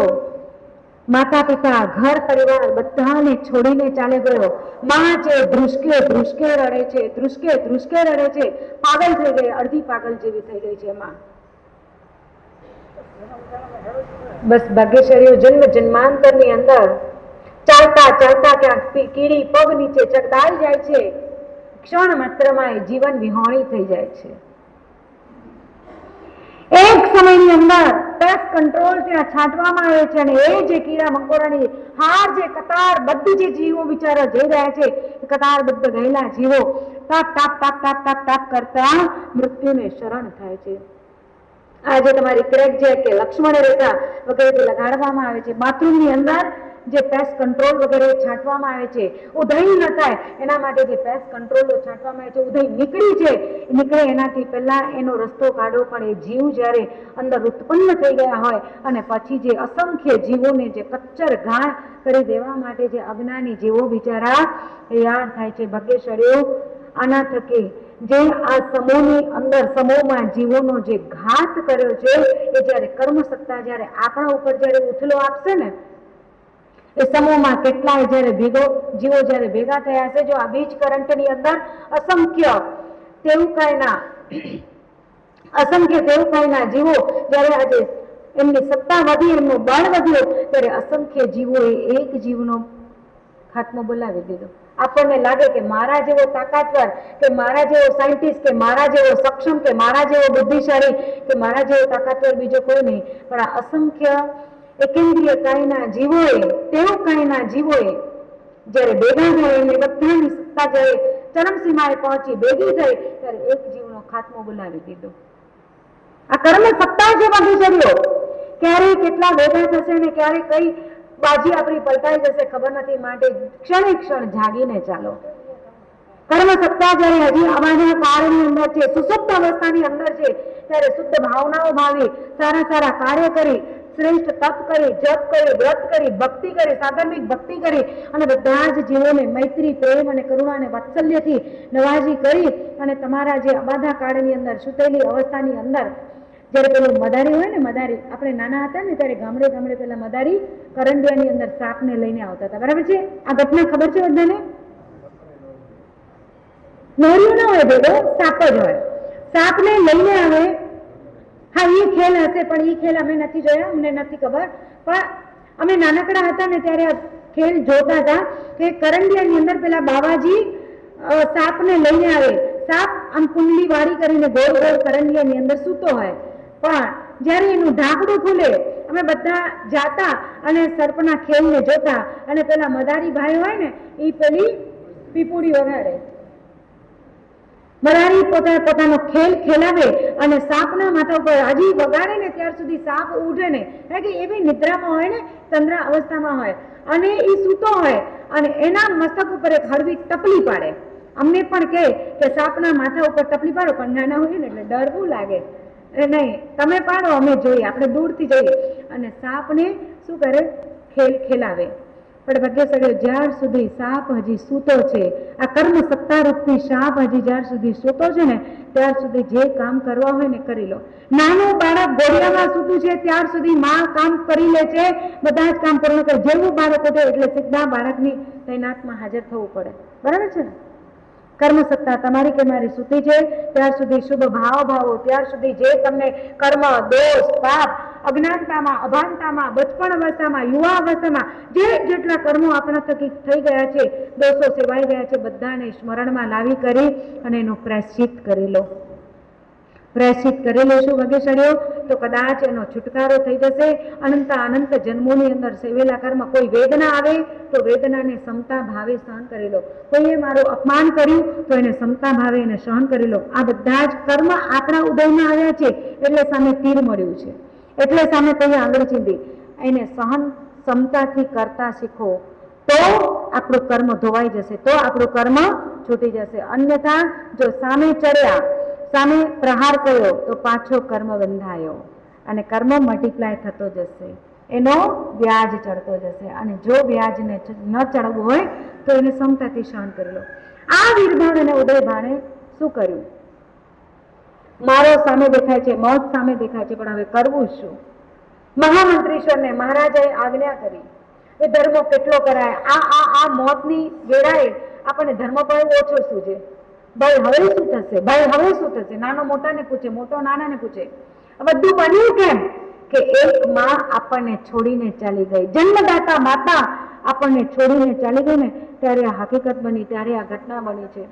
માતા પિતા ઘર પરિવાર બધાને છોડીને ચાલે ગયો. માં છે ધ્રુસકે ધ્રુસકે રડે છે, ધ્રુસકે ધ્રુસકે રડે છે, પાગલ થઈ ગઈ, અડધી પાગલ જેવી થઈ ગઈ છે માં. બસ ભાગ્યશાળીઓ જન્મ જન્માંતરની અંદર ચાલતા ચાલતા ક્યાંક કીડી પગ નીચે ચકદાઈ જાય છે, ક્ષણ માત્રમાં જીવન વિહોણી થઈ જાય છે. એક સમયની અંદર પેસ્ટ કંટ્રોલ ત્યાં છાંટવામાં આવે છે, અને એ જે કીડા મકોડાની હાર જે કતારબદ્ધ જે જીવો બિચારા જઈ રહ્યા છે, કતારબદ્ધ ગયેલા જીવો તાપ તાપ તાપ તાપ તાપ તાપ કરતા મૃત્યુને શરણ થાય છે. આજે તમારી ક્રેક જે કે લક્ષ્મણ રેખા વગેરે જે લગાડવામાં આવે છે, બાથરૂમની અંદર જે પેસ્ટ કંટ્રોલ વગેરે છાંટવામાં આવે છે, ઉધઈ ન થાય એના માટે જે પેસ્ટ કંટ્રોલો છાંટવામાં આવે છે, ઉધઈ નીકળે એનાથી પહેલા એનો રસ્તો કાઢો. પણ એ જીવ જ્યારે અંદર ઉત્પન્ન થઈ ગયા હોય અને પછી જે અસંખ્ય જીવોને જે કચ્ચર ઘાણ કરી દેવા માટે જે અજ્ઞાની જીવો બિચારા તૈયાર થાય છે. ભાગ્યશાળીઓ આના થકી જે આ સમૂહની અંદર સમૂહમાં જીવોનો જે ઘાત કર્યો છે, એ જ્યારે કર્મ સત્તા જ્યારે આપણા ઉપર જ્યારે ઉથલો આપશે ને, એ સમૂહમાં કેટલાય જ્યારે જીવો જ્યારે ભેગા થયા છે, જો આ બીજ કરંટની અંદર અસંખ્ય તેવુકાઈના જીવો જ્યારે આજે એમની સત્તા વધી, એમનું બળ વધ્યું, ત્યારે અસંખ્ય જીવોએ એક જીવનો ખાત્મો બોલાવી દીધો. આપણને લાગે કે મારા જેવો તાકાતવર, કે મારા જેવો સાયન્ટિસ્ટ, કે મારા જેવો સક્ષમ, કે મારા જેવો બુદ્ધિશાળી, કે મારા જેવો તાકાતવર બીજો કોઈ નહીં, પણ આ અસંખ્ય એકેન્દ્રિય કાયના જીવોએ, તેવું કાયના જીવોએ જ્યારે ભેગા થાય, એમની બધાની સત્તા જ્યારે ચરમસીમાએ પહોંચી ભેગી થઈ, ત્યારે એક જીવનો ખાત્મો બોલાવી દીધો. આ કર્મ સત્તા છે ભાગ્યશાળીઓ. ક્યારે કેટલા ભેગા થશે ને ક્યારે કઈ બાજી આપણી પલટાઈ જશે ખબર નથી. માટે ક્ષણે ક્ષણ જાગીને ચાલો. કર્મ સત્તા જ્યારે હજી અમારા કાળની અંદર છે, સુસુપ્ત અવસ્થાની અંદર છે, ત્યારે શુદ્ધ ભાવનાઓ ભાવી, સારા સારા કાર્ય કરી, શ્રેષ્ઠ તપ કરી, જપ કરી, વ્રત કરી, ભક્તિ કરી, સાધર્મિક ભક્તિ કરી, અને બધા જ જીવોને મૈત્રી, પ્રેમ અને કરુણા અને વાત્સલ્યથી નવાજી કરી, અને તમારા જે અબાધા કાળની અંદર સુતેલી અવસ્થાની અંદર જ્યારે પેલું મદારી હોય ને, મદારી આપણે નાના હતા ને ત્યારે ગામડે ગામડે પેલા મદારી કરંડિયાની અંદર સાપને લઈને આવતા હતા. બરાબર છે? આ ઘટના ખબર છે બધાને? નોરિયું ના હોય ભેગો, સાપ જ હોય. સાપને લઈને આવે. હા, એ ખેલ હશે, પણ એ ખેલ અમે નથી જોયા, અમને નથી ખબર. પણ અમે નાનકડા હતા ને ત્યારે આ ખેલ જોતા હતા કે કરંડિયાની અંદર પેલા બાવાજી સાપને લઈને આવે. સાપ આમ કુંડલી વાળી કરીને ગોળ ગોળ કરંડિયાની અંદર સૂતો હોય, પણ જ્યારે એનું ઢાંકણું ખુલે, અમે બધા જાતા અને સર્પના ખેલને જોતા, અને પેલા મદારી ભાઈ હોય ને એ પેલી પીપુડી વગાડે. મદારી પોતાનો ખેલ ખેલાવે અને સાપના માથા ઉપર હજી વગાડે ને ત્યાર સુધી સાપ ઉઠે ને, કારણ કે એ બી નિદ્રામાં હોય ને, તંદ્રા અવસ્થામાં હોય, અને એ સૂતો હોય, અને એના મસ્તક ઉપર એક હળવી ટપલી પાડે. અમને પણ કહે કે સાપના માથા ઉપર ટપલી પાડો, પણ નાના હોય ને એટલે ડર બહુ લાગે. નહીં, તમે પાડો, અમે જોઈએ, આપણે દૂરથી જોઈએ. અને સાપને શું કરે? ખેલાવે. પણ ભાગ્યશાળીઓ, જ્યાર સુધી સાપ હજી સૂતો છે, આ કર્મ સત્તારૂપથી સાપ હજી જ્યાર સુધી સૂતો છે ને, ત્યાર સુધી જે કામ કરવા હોય ને કરી લો. નાનું બાળક ઘોડિયામાં સૂતું છે ત્યાર સુધી માં કામ કરી લે છે, બધા જ કામ પૂર્ણ કરે. જેવું બાળક ઉઠે એટલે સીધા બાળકની તૈનાતમાં હાજર થવું પડે. બરાબર છે ને? કર્મ સત્તા તમારી કે મારી સૂતી છે ત્યાર સુધી શુભ ભાવો, ત્યાર સુધી જે તમને કર્મ, દોષ, પાપ, અજ્ઞાનતામાં, અભાનતામાં, બચપણ અવસ્થામાં, યુવા અવસ્થામાં જેટલા કર્મો આપણા થકી થઈ ગયા છે, દોષો સેવાઈ ગયા છે, બધાને સ્મરણમાં લાવી કરી અને એનો પ્રાયશ્ચિત કરી લો. પ્રાયશ્ચિત કરી લેશું ભાગ્યશાળીઓ, તો કદાચ એનો છુટકારો થઈ જશે. અનંત જન્મોની અંદર સેવેલા કર્મ, કોઈ વેદના આવે તો વેદનાને સમતા ભાવે સહન કરી લો. કોઈએ મારું અપમાન કર્યું તો એને સમતા ભાવે એને સહન કરી લો. આ બધા જ કર્મ આપણા ઉદયમાં આવ્યા છે, એટલે સામે તીર મળ્યું છે, એટલે સામે કોઈ આંગળી ચીંધી. એને સહન સમતાથી કરતા શીખો, તો આપણું કર્મ ધોવાઈ જશે, તો આપણું કર્મ છૂટી જશે. અન્યથા જો સામે ચડ્યા, સામે પ્રહાર કર્યો, તો પાછો કર્મ બંધાયો અને કર્મ મલ્ટીપ્લાય થતો જશે. એનો વ્યાજ ચડતો જશે, અને જો વ્યાજને ન ચડવું હોય તો એને ક્ષમતાથી સહન કરી લો. આ વીરભાન અને ઉદયભાને શું કર્યું? મારો સામે દેખાય છે, મોત સામે દેખાય છે, પણ હવે કરવું શું? મહામંત્રીશ્વરને મહારાજાએ આજ્ઞા કરી એ ધર્મ કેટલો કરાય. આ મોતની વેળાએ આપણને ધર્મ પર ઓછો શું છે? ભાઈ હવે શું થશે, ભાઈ હવે શું થશે? નાનો મોટાને પૂછે, મોટો નાનાને પૂછે. બધું બન્યું કેમ? કે એક માં આપણને છોડીને ચાલી ગઈ, જન્મદાતા માતા આપણને છોડીને ચાલી ગઈ ને ત્યારે આ હકીકત બની, ત્યારે આ ઘટના બની છે.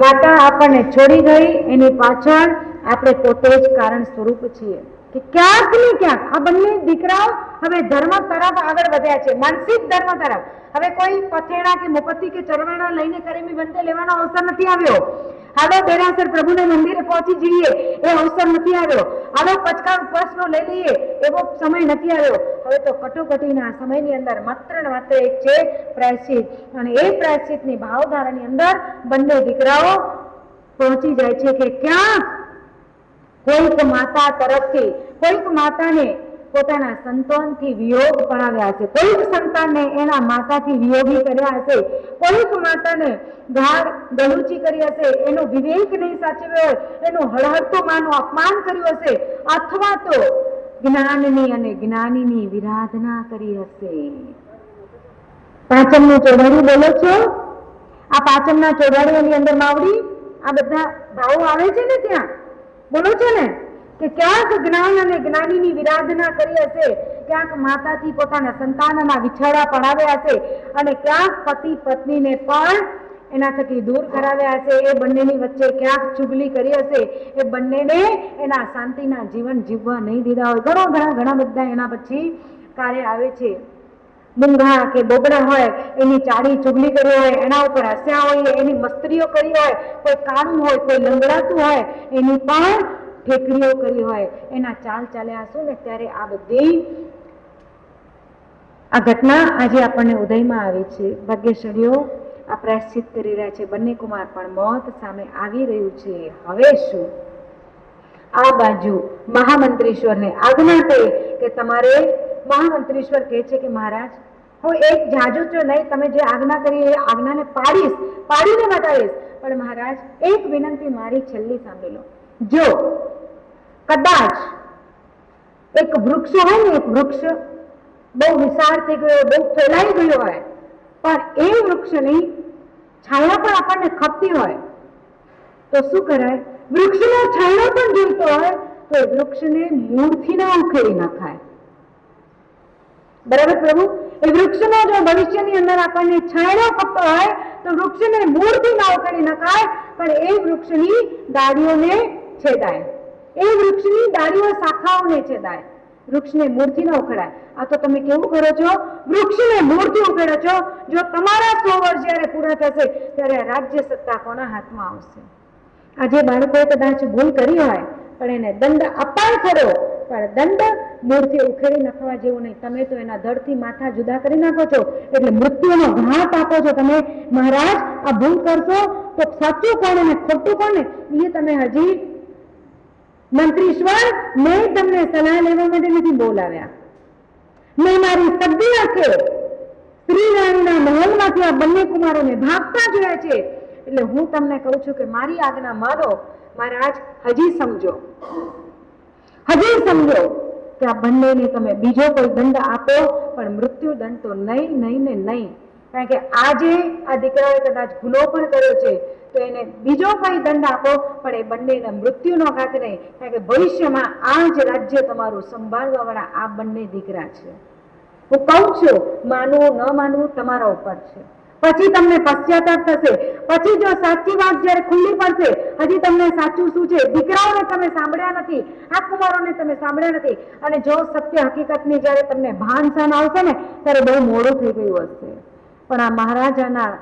માતા આપણને છોડી ગઈ, એની પાછળ આપણે પોતે જ કારણ સ્વરૂપ છીએ કે ક્યાંક ને ક્યાંક આ બંને દીકરાઓ હવે ધર્મ તરફ આગળ વધ્યા છે, માનસિક ધર્મ તરફ. હવે કોઈ પથેડા કે મુપત્તિ કે ચરવાણા લઈને કરેમી બંતે લેવાનો અવસર નથી આવ્યો. હાલો દેરાસર પ્રભુના મંદિરે પહોંચી જઈએ એ અવસર નથી આવ્યો. હાલો પચકા ઉપવાસનો લઈ લઈએ એવો સમય નથી આવ્યો. હવે તો કટોકટીના સમયની અંદર માત્ર ને માત્ર એક છે પ્રાયશ્ચિત, અને એ પ્રાયશ્ચિતની ભાવધારાની અંદર બંને દીકરાઓ પહોંચી જાય છે કે ક્યાંક કોઈક માતા તરફથી, કોઈક માતાને પોતાના સંતાનથી વિયોગ પડાવ્યા હશે, કોઈક સંતાનને એના માતાથી વિયોગી કર્યા હશે, કોઈક માતાને ગાળ ગલુચી કરી હશે, એનો વિવેક નહીં સાચવ્યો હોય, એનું હળહળતું માનું અપમાન કર્યું હશે, અથવા તો જ્ઞાનની અને જ્ઞાનીની વિરાધના કરી હશે. પાંચમનું ચોધાડ્યું બોલો છો? આ પાંચમના ચોધાડ્યાની અંદર માવડી આ બધા ભાવો આવે છે ને ત્યાં બોલો છો ને કે ક્યાંક જ્ઞાન અને જ્ઞાનીની વિરાધના કરી હશે, ક્યાંક માતાથી પોતાના સંતાનના વિછાડા પડાવ્યા હશે, અને ક્યાંક પતિ પત્નીને પણ એના થકી દૂર કરાવ્યા હશે. એ બંનેની વચ્ચે ક્યાંક ચુગલી કરી હશે, એ બંનેને એના શાંતિના જીવન જીવવા નહીં દીધા હોય. ઘણા બધા એના પછી કાર્ય આવે છે. મૂંગા કે બોબડા હોય એની ચાડી ચુગલી કરી હોય, એના ઉપર હસ્યા હોય, એની મસ્તરીઓ કરી હોય, કોઈ કાળું હોય, કોઈ લંગડાતું હોય, એની પણ ઠેકરીઓ કરી હોય, એના ચાલ ચાલ્યા હશું ને ત્યારે આ બધી આ ઘટના આજે આપણને ઉદયમાં આવી છે. ભાગ્યશાળીઓ આ પ્રાયશ્ચિત કરી રહ્યા છે, બંને કુમાર પણ મોત સામે આવી રહ્યું છે. હવે શું? આ બાજુ મહામંત્રીશ્વરને આજ્ઞા થઈ કે તમારે, મહામંત્રીશ્વર કહે છે કે મહારાજ હું એક જાજુ તો નહીં, તમે જે આજ્ઞા કરી એ આજ્ઞાને પાડીને બતાવીશ, પણ મહારાજ એક વિનંતી મારી છેલ્લી સાંભળી લો. જો કદાચ એક વૃક્ષ હોય ને, એક વૃક્ષ બહુ વિશાળ થઈ ગયો, બહુ ફેલાઈ ગયો હોય, પણ એ વૃક્ષની છાયા પણ આપણને ખપતી હોય તો શું કરાય? વૃક્ષનો છાંયો પણ જોઈતો હોય તો વૃક્ષને મૂળથી ના ઉખેડી નાખાય. બરાબર પ્રભુ? એ વૃક્ષનો જો ભવિષ્યની અંદર આપણને છાંયો ખપતો હોય તો વૃક્ષને મૂળથી ના ઉખેડી નખાય, પણ એ વૃક્ષની ડાળીઓને છેદાય, એ વૃક્ષની ડાળીઓ શાખાઓને છેદાય, વૃક્ષને મૂળથી ના ઉખેડાય. આ તો તમે કેવું કરો છો? વૃક્ષને મૂળથી ઉખેડો છો. જો તમારા 100 વર્ષ જ્યારે પૂરા થશે ત્યારે રાજ્ય સત્તા કોના હાથમાં આવશે? આજે બાળકોએ કદાચ ભૂલ કરી હોય પણ એને દંડ અપાય ખરો, પણ દંડ મૂળથી ઉખેડી નાખવા જેવું નહીં. તમે તો એના ધડથી માથા જુદા કરી નાખો છો, એટલે મૃત્યુનો ઘાત આપો છો તમે. મહારાજ આ ભૂલ કરશો તો સાચું કોણ અને ખોટું કોણ એ તમે હજી મંત્રીશ્વર, મેં તમને સલાહ લેવા માટે નથી બોલાવ્યા, મેં મારી સદી આંખે શ્રી રાણીના મહેલમાંથી આ બંને કુમારોને ભાગતા જોયા છે, એટલે હું તમને કહું છું કે મારી આજ્ઞા માનો. મહારાજ હજી સમજો કે આ બંનેને તમે બીજો કોઈ દંડ આપો, પણ મૃત્યુ દંડ તો નહીં નહીં ને નહીં. કારણ કે આજે આ દીકરાએ કદાચ ગુનો પણ કર્યો છે તો એને બીજો કોઈ દંડ આપો, પણ એ બંનેને મૃત્યુનો ઘાત નહીં. કારણ કે ભવિષ્યમાં આ જ રાજ્ય તમારું સંભાળવા વાળા આ બંને દીકરા છે. હું કહું છું, માનવું ન માનવું તમારા ઉપર છે. પછી તમને પશ્ચાતાપ થશે, પછી જો સાચી વાત જ્યારે ખુલ્લી પડશે, હજી તમને સાચું શું છે દીકરાઓને તમે સાંભળ્યા નથી, આ કુમારોને તમે સાંભળ્યા નથી, અને જો સત્ય હકીકતની જ્યારે તમને ભાન સાન આવશે ને ત્યારે બહુ મોડું થઈ ગયું હશે. પણ આ મહારાજાના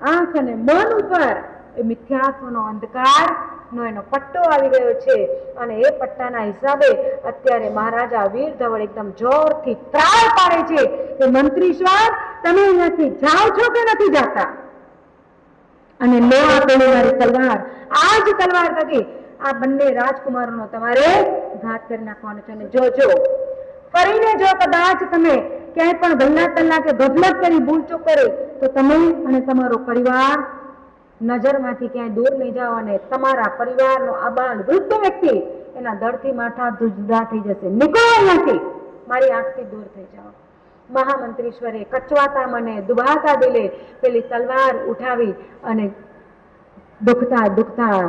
આંખ અને મન ઉપર એ મિથ્યાત્વનો અંધકારનો એનો પટ્ટો આવી ગયો છે, અને એ પટ્ટાના હિસાબે અત્યારે મહારાજા વીર ધવળ એકદમ જોરથી ત્રાળ પાડે છે કે મંત્રીશ્વર તમે અહીંયાથી જાઓ છો કે નથી જાતા? અને લો આ પેલી મારી તલવાર, આ જ તલવાર થકી આ બંને રાજકુમારોનો તમારે ઘાત કરી નાખવાનો છે. અને જોજો ફરીને જો કદાચ તમે ક્યાંય પણ ગલ્લા તલ્લા કે ગફલત કરી ભૂલચૂક કરી તો તમે અને તમારો પરિવાર નજરમાંથી ક્યાંય દૂર નહીં જાઓ અને તમારા પરિવારનો આબાલ વૃદ્ધ વ્યક્તિ એના દળથી માથા જુદા થઈ જશે. નીકળો અહીંયાથી, મારી આંખથી દૂર થઈ જાઓ. મહામંત્રીશ્વરે કચવાતા મને દુભાતા દિલે પેલી તલવાર ઉઠાવી અને દુખતા દુખતા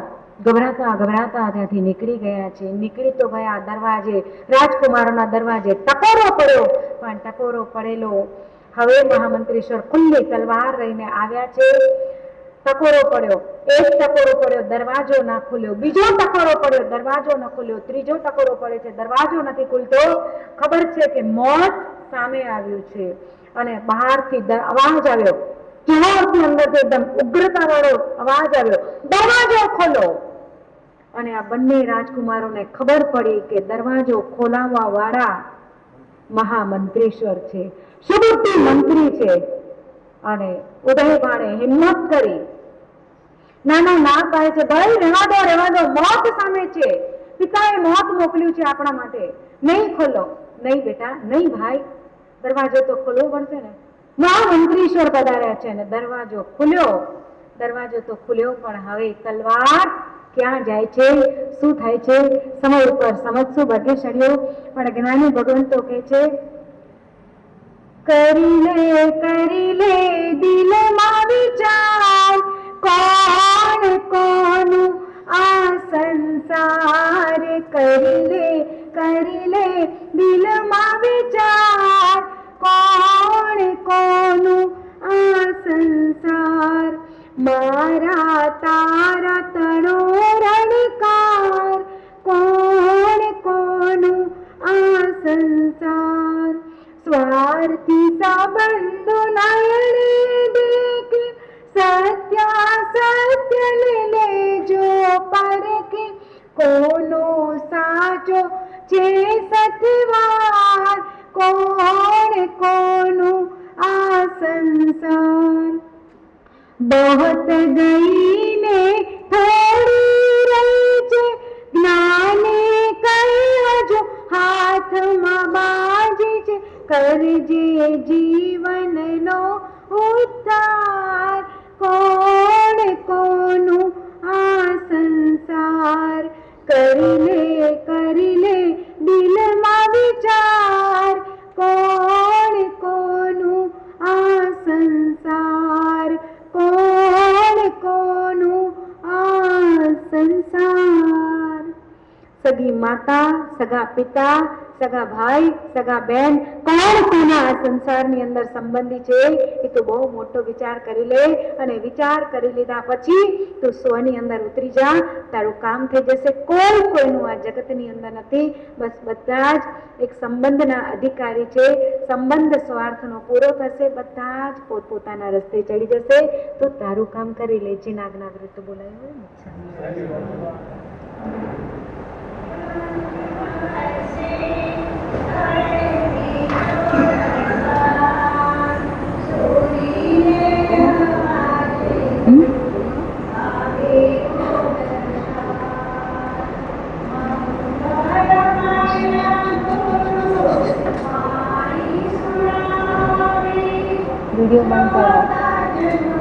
ગભરાતા ગભરાતા ત્યાંથી નીકળી ગયા છે. નીકળી તો ગયા દરવાજે, રાજકુમારોના દરવાજે ટકોરો પડ્યો, પણ ટકોરો પડેલો હવે મહામંત્રીશ્વર ખુલ્લી તલવાર લઈને આવ્યા છે. ટકોરો પડ્યો, એક ટકોરો પડ્યો, દરવાજો ના ખુલ્યો, બીજો ટકોરો પડ્યો, દરવાજો ન ખુલ્યો, ત્રીજો ટકોરો પડે છે, દરવાજો નથી ખુલતો. ખબર છે કે મોત સામે આવ્યું છે. અને બહારથી અવાજ આવ્યો, જોરથી અંદરથી એકદમ ઉગ્રતા વાળો અવાજ આવ્યો, દરવાજો ખોલો. અને આ બંને રાજકુમારોને ખબર પડી કે દરવાજો ખોલાવવા વાળા મહામંત્રીશ્વર છે, સુબુદ્ધિ મંત્રી છે. અને ઉદયભાણે હિંમત કરી ના કહે છે, ભાઈ રહેવા દો, મોત સામે છે, પિતાએ મોત મોકલ્યું છે આપણા માટે, નહીં ખોલો. નહીં બેટા, નહીં ભાઈ, દરવાજો તો ખોલવો પડશે ને. મહામંત્રીશ્વર પધાર્યા છે અને દરવાજો ખુલ્યો. દરવાજો તો ખુલ્યો, પણ હવે તલવાર ક્યાં જાય છે, શું થાય છે, સમય ઉપર સમજશું ભાગ્યશાળીઓ. પણ જ્ઞાની ભગવંતો કહે છે, કરી લે દિલમાં વિચાર, કોણ કોનું આ સંસાર. કરી લે દિલમાં વિચાર, કોણ કોનું આ સંસાર. મારા તારા તણો રણકાર, કોણ કોનું આ સંસાર. સ્વાર્થી સંબંધો નયને દેખે, સત્ય લેજો પરખે. કોનો સાચો છે સતવાર, કોણ કોનું આ સંસાર. બહત ગઈ ને થોડી રહી છે, જ્ઞાને કહ્યો હાથમાં બાજી છે. કરજે જીવનનો ઉદ્ધાર, કોણ કોનું આ સંસાર. કરી લે દિલમાં વિચાર, કોણ કોનું આ સંસાર. કોણ કોનું આ સંસાર. સગી માતા, સગા પિતા, સગા ભાઈ, સગા બેન, કોણ કોના આ સંસારની અંદર સંબંધી છે એ તો બહુ મોટો વિચાર કરી લે. અને વિચાર કરી લીધા પછી તું સ્વની અંદર ઉતરી જા, તારું કામ થઈ જશે. કોઈ કોઈનું આ જગતની અંદર નથી, બસ બધા જ એક સંબંધના અધિકારી છે. સંબંધ સ્વાર્થનો પૂરો થશે, બધા જ પોતપોતાના રસ્તે ચડી જશે. તો તારું કામ કરી લે. જે નાગનાગૃત બોલાયું વિડીયો બંધ કરો.